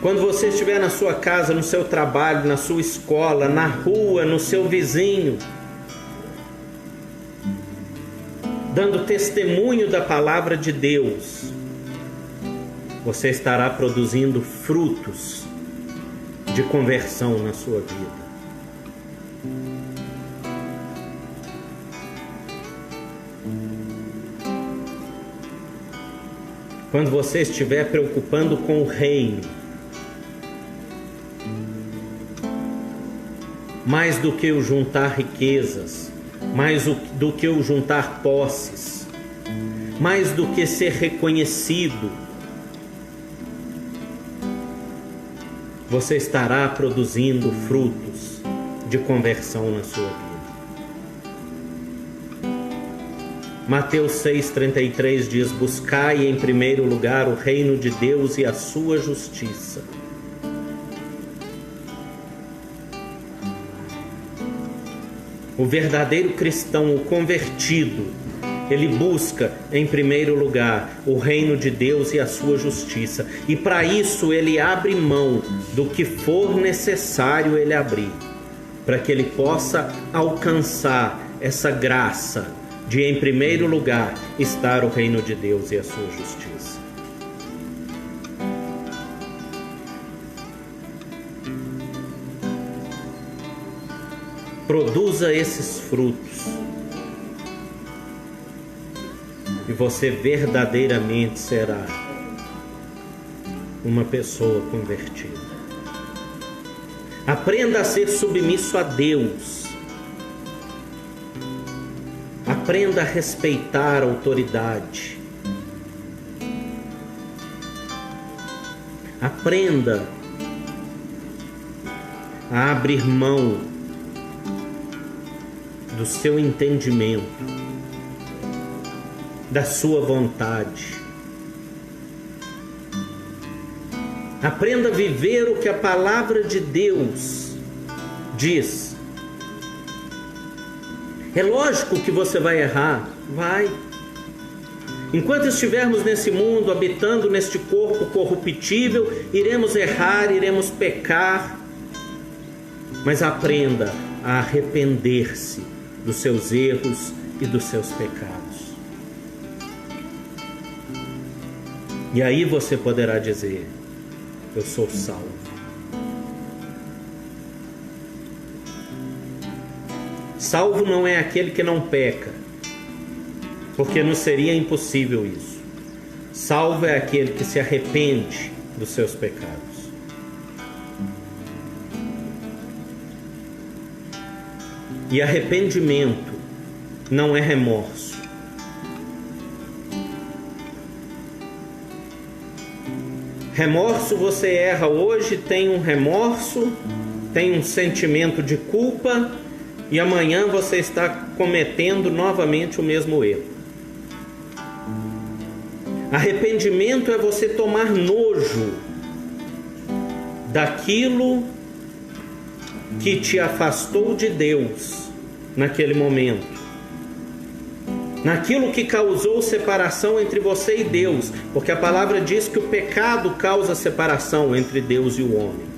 Quando você estiver na sua casa, no seu trabalho, na sua escola, na rua, no seu vizinho, dando testemunho da palavra de Deus, você estará produzindo frutos de conversão na sua vida. Quando você estiver preocupando com o reino, mais do que o juntar riquezas, mais do que o juntar posses, mais do que ser reconhecido, você estará produzindo frutos de conversão na sua vida. Mateus 6,33 diz: buscai em primeiro lugar o reino de Deus e a sua justiça. O verdadeiro cristão, o convertido, ele busca em primeiro lugar o reino de Deus e a sua justiça. E para isso ele abre mão do que for necessário ele abrir, para que ele possa alcançar essa graça de, em primeiro lugar, estar o reino de Deus e a sua justiça. Produza esses frutos e você verdadeiramente será uma pessoa convertida. Aprenda a ser submisso a Deus. Aprenda a respeitar a autoridade. Aprenda a abrir mão do seu entendimento, da sua vontade. Aprenda a viver o que a palavra de Deus diz. É lógico que você vai errar, vai. Enquanto estivermos nesse mundo, habitando neste corpo corruptível, iremos errar, iremos pecar, mas aprenda a arrepender-se dos seus erros e dos seus pecados. E aí você poderá dizer: eu sou salvo. Salvo não é aquele que não peca, porque não seria impossível isso. Salvo é aquele que se arrepende dos seus pecados. E arrependimento não é remorso. Remorso, você erra hoje, tem um remorso, tem um sentimento de culpa, e amanhã você está cometendo novamente o mesmo erro. Arrependimento é você tomar nojo daquilo que te afastou de Deus naquele momento, naquilo que causou separação entre você e Deus, porque a palavra diz que o pecado causa separação entre Deus e o homem.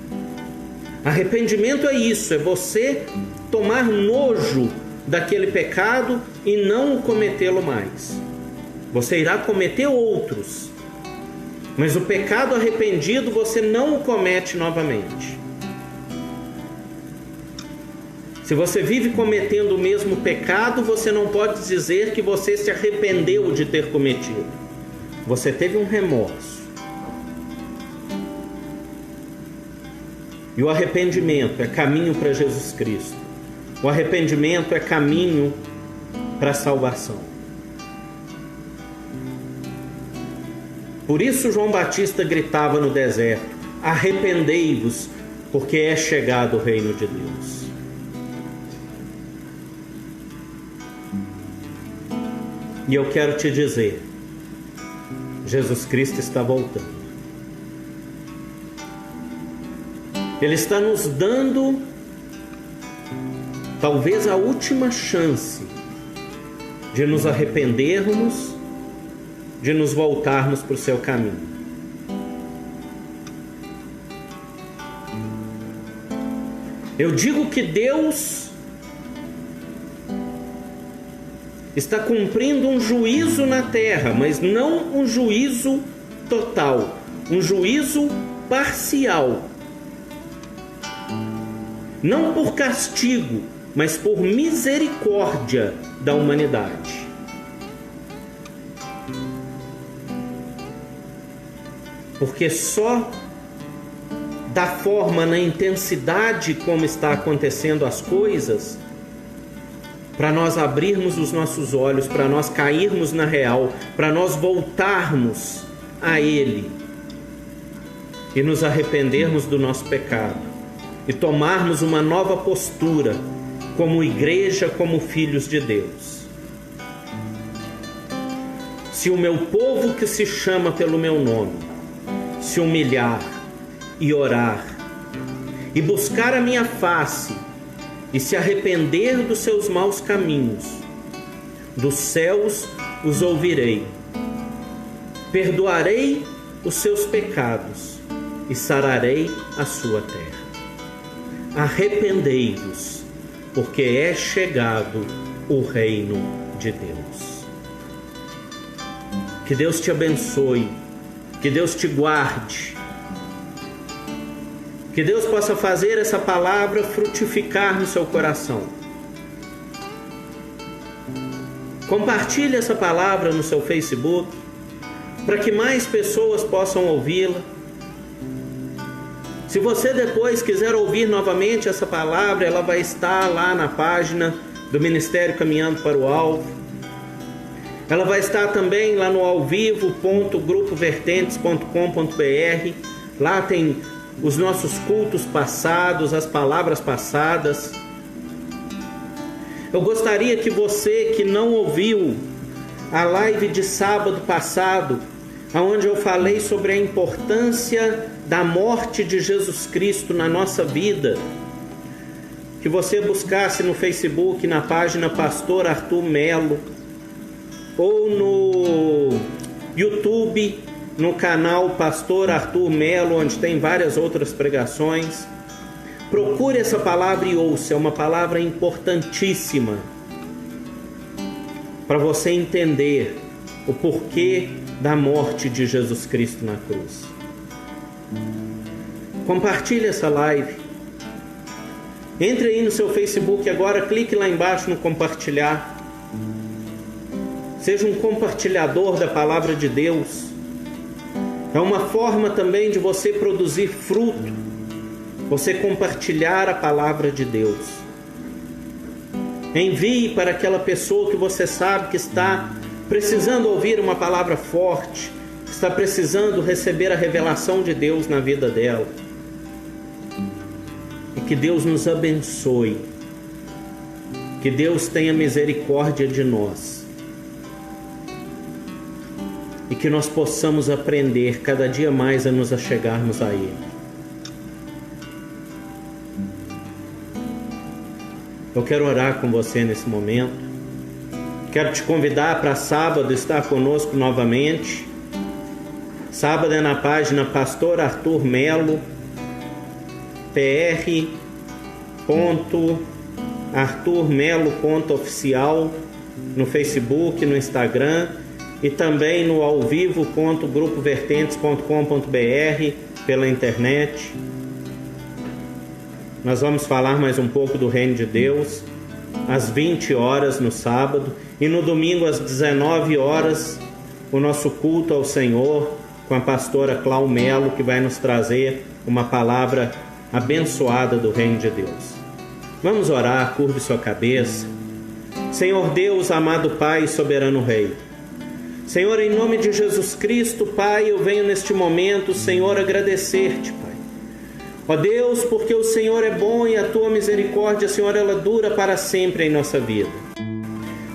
Arrependimento é isso, é você tomar nojo daquele pecado e não cometê-lo mais. Você irá cometer outros, mas o pecado arrependido você não o comete novamente. Se você vive cometendo o mesmo pecado, você não pode dizer que você se arrependeu de ter cometido. Você teve um remorso. E o arrependimento é caminho para Jesus Cristo. O arrependimento é caminho para a salvação. Por isso João Batista gritava no deserto: arrependei-vos, porque é chegado o reino de Deus. E eu quero te dizer, Jesus Cristo está voltando. Ele está nos dando talvez a última chance de nos arrependermos, de nos voltarmos para o seu caminho. Eu digo que Deus está cumprindo um juízo na terra, mas não um juízo total, um juízo parcial. Não por castigo, mas por misericórdia da humanidade. Porque só da forma, na intensidade como está acontecendo as coisas, para nós abrirmos os nossos olhos, para nós cairmos na real, para nós voltarmos a Ele e nos arrependermos do nosso pecado e tomarmos uma nova postura como igreja, como filhos de Deus. Se o meu povo que se chama pelo meu nome se humilhar e orar e buscar a minha face e se arrepender dos seus maus caminhos, dos céus os ouvirei, perdoarei os seus pecados e sararei a sua terra. Arrependei-vos, porque é chegado o reino de Deus. Que Deus te abençoe, que Deus te guarde, que Deus possa fazer essa palavra frutificar no seu coração. Compartilhe essa palavra no seu Facebook, para que mais pessoas possam ouvi-la. Se você depois quiser ouvir novamente essa palavra, ela vai estar lá na página do Ministério Caminhando para o Alvo. Ela vai estar também lá no alvivo.grupovertentes.com.br. Lá tem os nossos cultos passados, as palavras passadas. Eu gostaria que você que não ouviu a live de sábado passado, onde eu falei sobre a importância da morte de Jesus Cristo na nossa vida, que você buscasse no Facebook, na página Pastor Arthur Melo, ou no YouTube, no canal Pastor Arthur Melo, onde tem várias outras pregações. Procure essa palavra e ouça, é uma palavra importantíssima para você entender o porquê da morte de Jesus Cristo na cruz. Compartilhe essa live. Entre aí no seu Facebook agora, clique lá embaixo no compartilhar. Seja um compartilhador da palavra de Deus. É uma forma também de você produzir fruto, você compartilhar a palavra de Deus. Envie para aquela pessoa que você sabe que está precisando ouvir uma palavra forte, está precisando receber a revelação de Deus na vida dela. E que Deus nos abençoe, que Deus tenha misericórdia de nós, e que nós possamos aprender cada dia mais a nos achegarmos a Ele. Eu quero orar com você nesse momento. Quero te convidar para sábado estar conosco novamente. Sábado é na página Pastor Arthur Melo, pr.arturmelo.oficial no Facebook, no Instagram, e também no alvivo.grupovertentes.com.br pela internet. Nós vamos falar mais um pouco do Reino de Deus às 20 horas no sábado, e no domingo às 19 horas o nosso culto ao Senhor com a pastora Clau Melo, que vai nos trazer uma palavra abençoada do Reino de Deus. Vamos orar, curve sua cabeça. Senhor Deus, amado Pai e soberano Rei, Senhor, em nome de Jesus Cristo, Pai, eu venho neste momento, Senhor, agradecer-te, Pai. Ó Deus, porque o Senhor é bom e a tua misericórdia, Senhor, ela dura para sempre em nossa vida.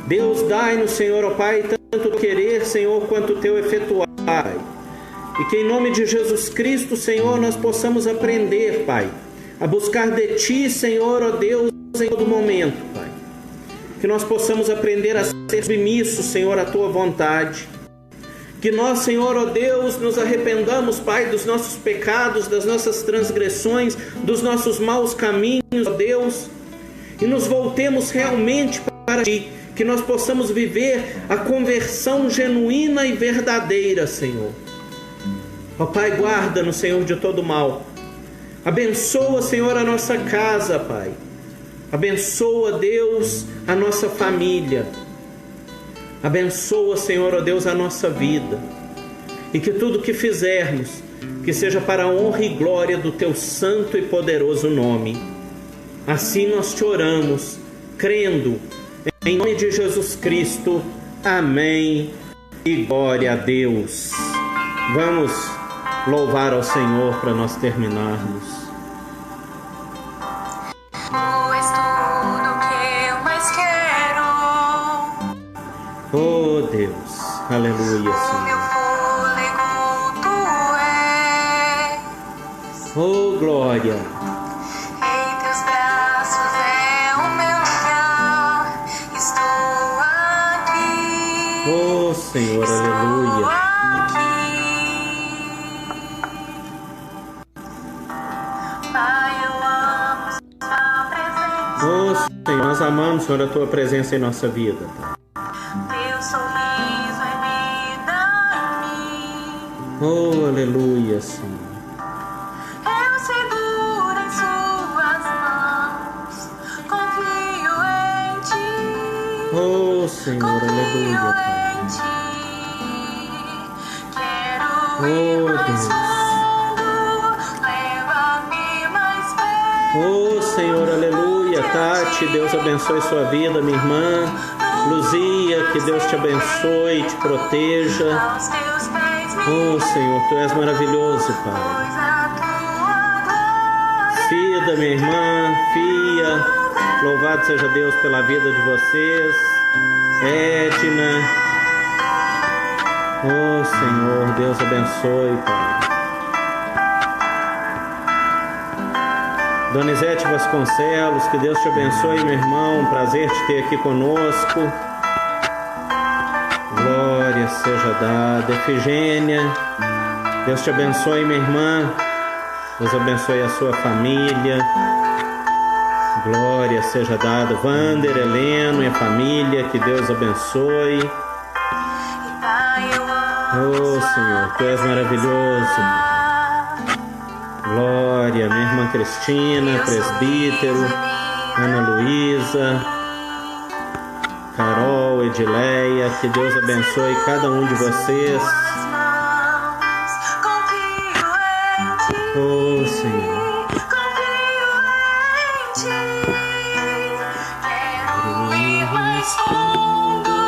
Deus, dai-nos, Senhor, ó Pai, tanto querer, Senhor, quanto o teu efetuar, Pai. E que em nome de Jesus Cristo, Senhor, nós possamos aprender, Pai, a buscar de ti, Senhor, ó Deus, em todo momento, Pai. Que nós possamos aprender a ser submissos, Senhor, à Tua vontade. Que nós, Senhor, ó Deus, nos arrependamos, Pai, dos nossos pecados, das nossas transgressões, dos nossos maus caminhos, ó Deus, e nos voltemos realmente para Ti. Que nós possamos viver a conversão genuína e verdadeira, Senhor. Ó Pai, guarda-nos, Senhor, de todo mal. Abençoa, Senhor, a nossa casa, Pai. Abençoa, Deus, a nossa família. Abençoa, Senhor, ó Deus, a nossa vida. E que tudo que fizermos, que seja para a honra e glória do Teu santo e poderoso nome. Assim nós te oramos, crendo em nome de Jesus Cristo. Amém. E glória a Deus. Vamos louvar ao Senhor para nós terminarmos. Oh Deus, aleluia, Senhor. Oh glória. Em teus braços é o meu lugar. Estou aqui. Oh Senhor, aleluia. Pai, eu amo sua presença. Oh Senhor, nós amamos, Senhor, a Tua presença em nossa vida, Pai. Teu sorriso é vida em mim. Oh, aleluia, Senhor. Eu seguro em suas mãos. Confio em ti. Oh, Senhor, aleluia, Pai. Quero Oh, ir mais Deus. fundo. Leva-me mais perto. Oh, Senhor, aleluia. Tati, Deus abençoe sua vida, minha irmã. Luzia, que Deus te abençoe, te proteja. Aos teus pés me Oh, Senhor, Tu és maravilhoso, Pai. pôs a tua glória. Cida, minha irmã, Fia, louvado seja Deus pela vida de vocês. Edna. Oh, Senhor, Deus abençoe, Pai. Donizete Vasconcelos, que Deus te abençoe, meu irmão. Prazer te ter aqui conosco. Glória seja dada. Efigênia, Deus te abençoe, minha irmã. Deus abençoe a sua família. Glória seja dada. Vander, Heleno e a família, que Deus abençoe. Pai, eu amo Oh, Senhor, Tu és maravilhoso. Glória, minha irmã Cristina, presbítero, Ana Luísa, Carol, Edileia, que Deus abençoe cada um de vocês. suas mãos. Confio em ti. Oh, Senhor. Confio em ti. Quero ir mais fundo.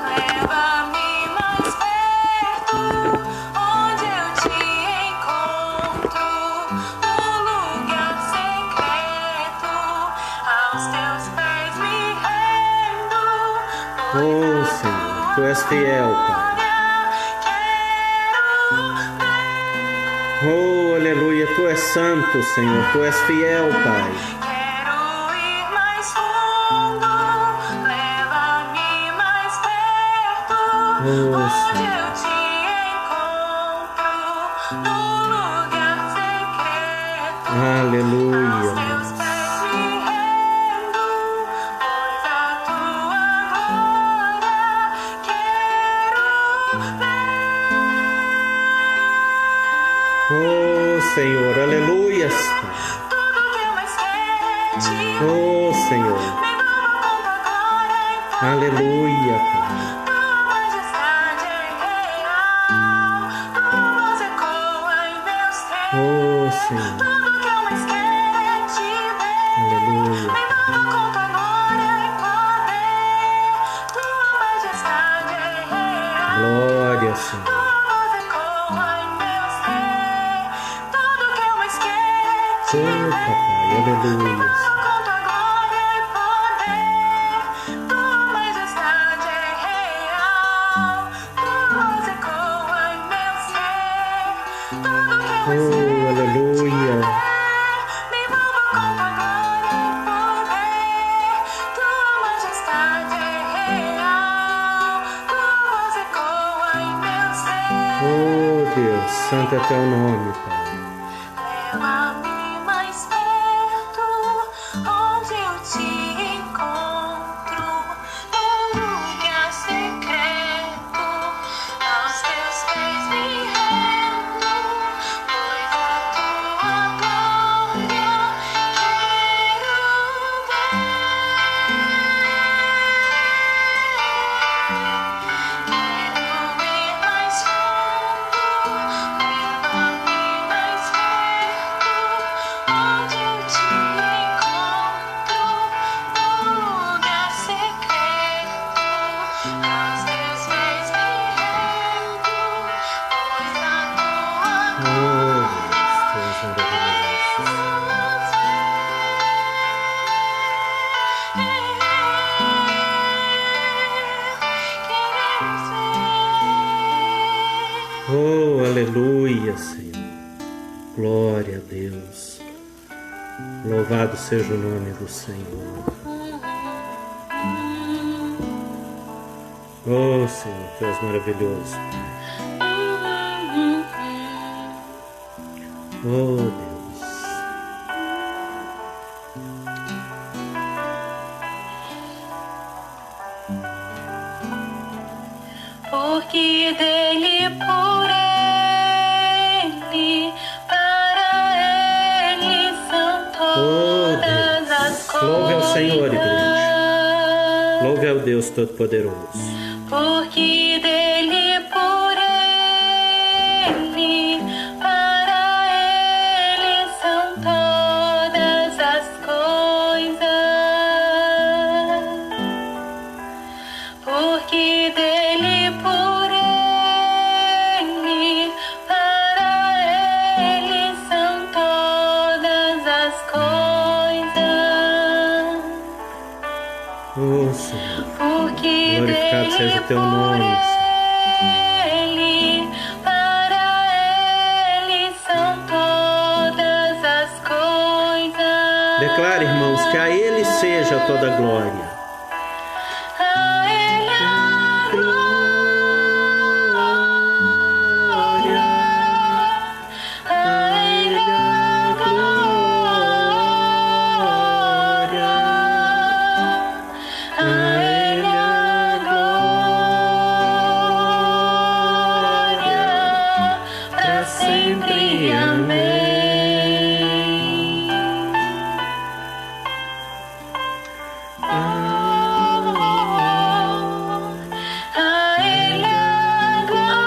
Leva-me mais perto. Onde eu te encontro. No lugar secreto. Aos teus pés me rendo. Oh, Senhor, Tu és fiel, Pai. Oh, aleluia, Tu és santo, Senhor, Tu és fiel, Pai. Quero ir mais fundo, leva-me mais perto, Oh, onde Senhor. eu te encontro, no lugar secreto. Aleluia. Aos teus pés me rendo, pois a tua glória quero ver. Oh, Senhor, aleluias. Tudo que eu mais quero é te ver. Oh, Senhor, Me dá uma conta glória e poder. aleluia, Pai. Tua majestade é real. Tua voz ecoa em meu ser. Oh, Senhor, Tudo que eu mais quero é te ver. aleluia. Me dá uma conta glória e poder. Tua majestade é real. Glória, Senhor. Tua voz ecoa em meu ser. Tudo que eu mais quero é te Oh, ver. Papai, aleluia. Conta glória e poder. Tua majestade é real. Tua voz ecoa em meu ser. Tudo que eu Oh, aleluia. me envolva com tua glória e poder. Deus, santo é teu nome, Pai. Leva-me mais perto, onde eu te encontro, no lugar secreto, aos teus pés me rendo, pois a tua glória quero ver. Quero ir mais fundo, leva-me mais perto, onde eu te encontro, no lugar secreto, aos teus pés me rendo, pois a tua Oh, Deus, tu és maravilhoso. Oh, aleluia, Senhor. Glória a Deus. Louvado seja o nome do Senhor. Oh, Senhor, tu és maravilhoso. Oh, Deus. Porque dele, por ele, para ele são todas as coisas. Louve ao Senhor, igreja. Louve ao Deus Todo-Poderoso. Porque dele, por ele, para ele são todas as coisas. Porque dele, por ele, para ele são todas as coisas. Oh, Senhor. Porque Glorificado dele, seja o teu por nome, ele, para ele são todas as coisas. Declare, irmãos, que a Ele seja toda a glória. A ele a glória, a ele a glória, a ele a glória, para sempre. Amém. A ele a glória,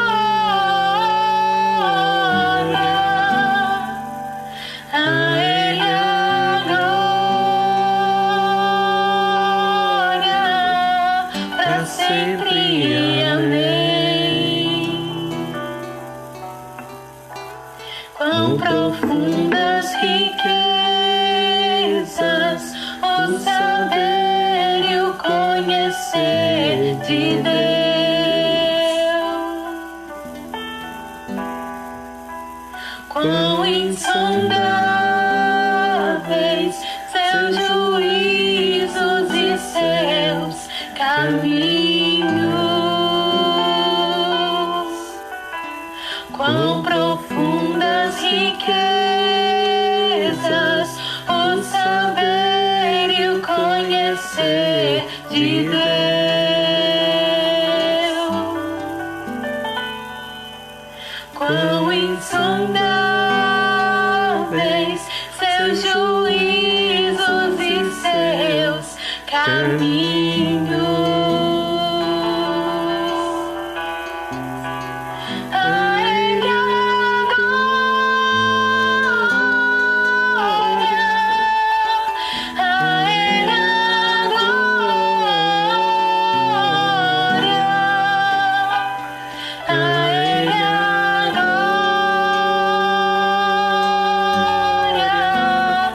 a ele a glória, para sempre. Amém. Quão profundas riquezas o saber e o conhecer de Deus. Quão insondáveis seus juízos e seus caminhos. Quão profundas riquezas o saber e o conhecer de Deus. Quão insondáveis seus juízos e seus caminhos. A ele a glória, a ele a glória, a ele a glória,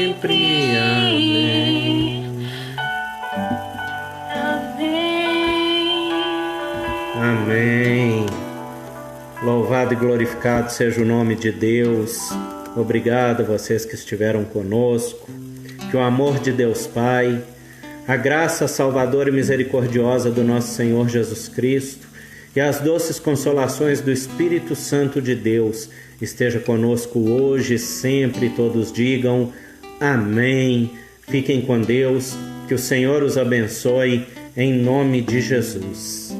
sempre. Amém. Amém. Louvado e glorificado seja o nome de Deus. Obrigado a vocês que estiveram conosco. Que o amor de Deus Pai, a graça salvadora e misericordiosa do nosso Senhor Jesus Cristo e as doces consolações do Espírito Santo de Deus esteja conosco hoje e sempre. Todos digam amém. Fiquem com Deus. Que o Senhor os abençoe em nome de Jesus.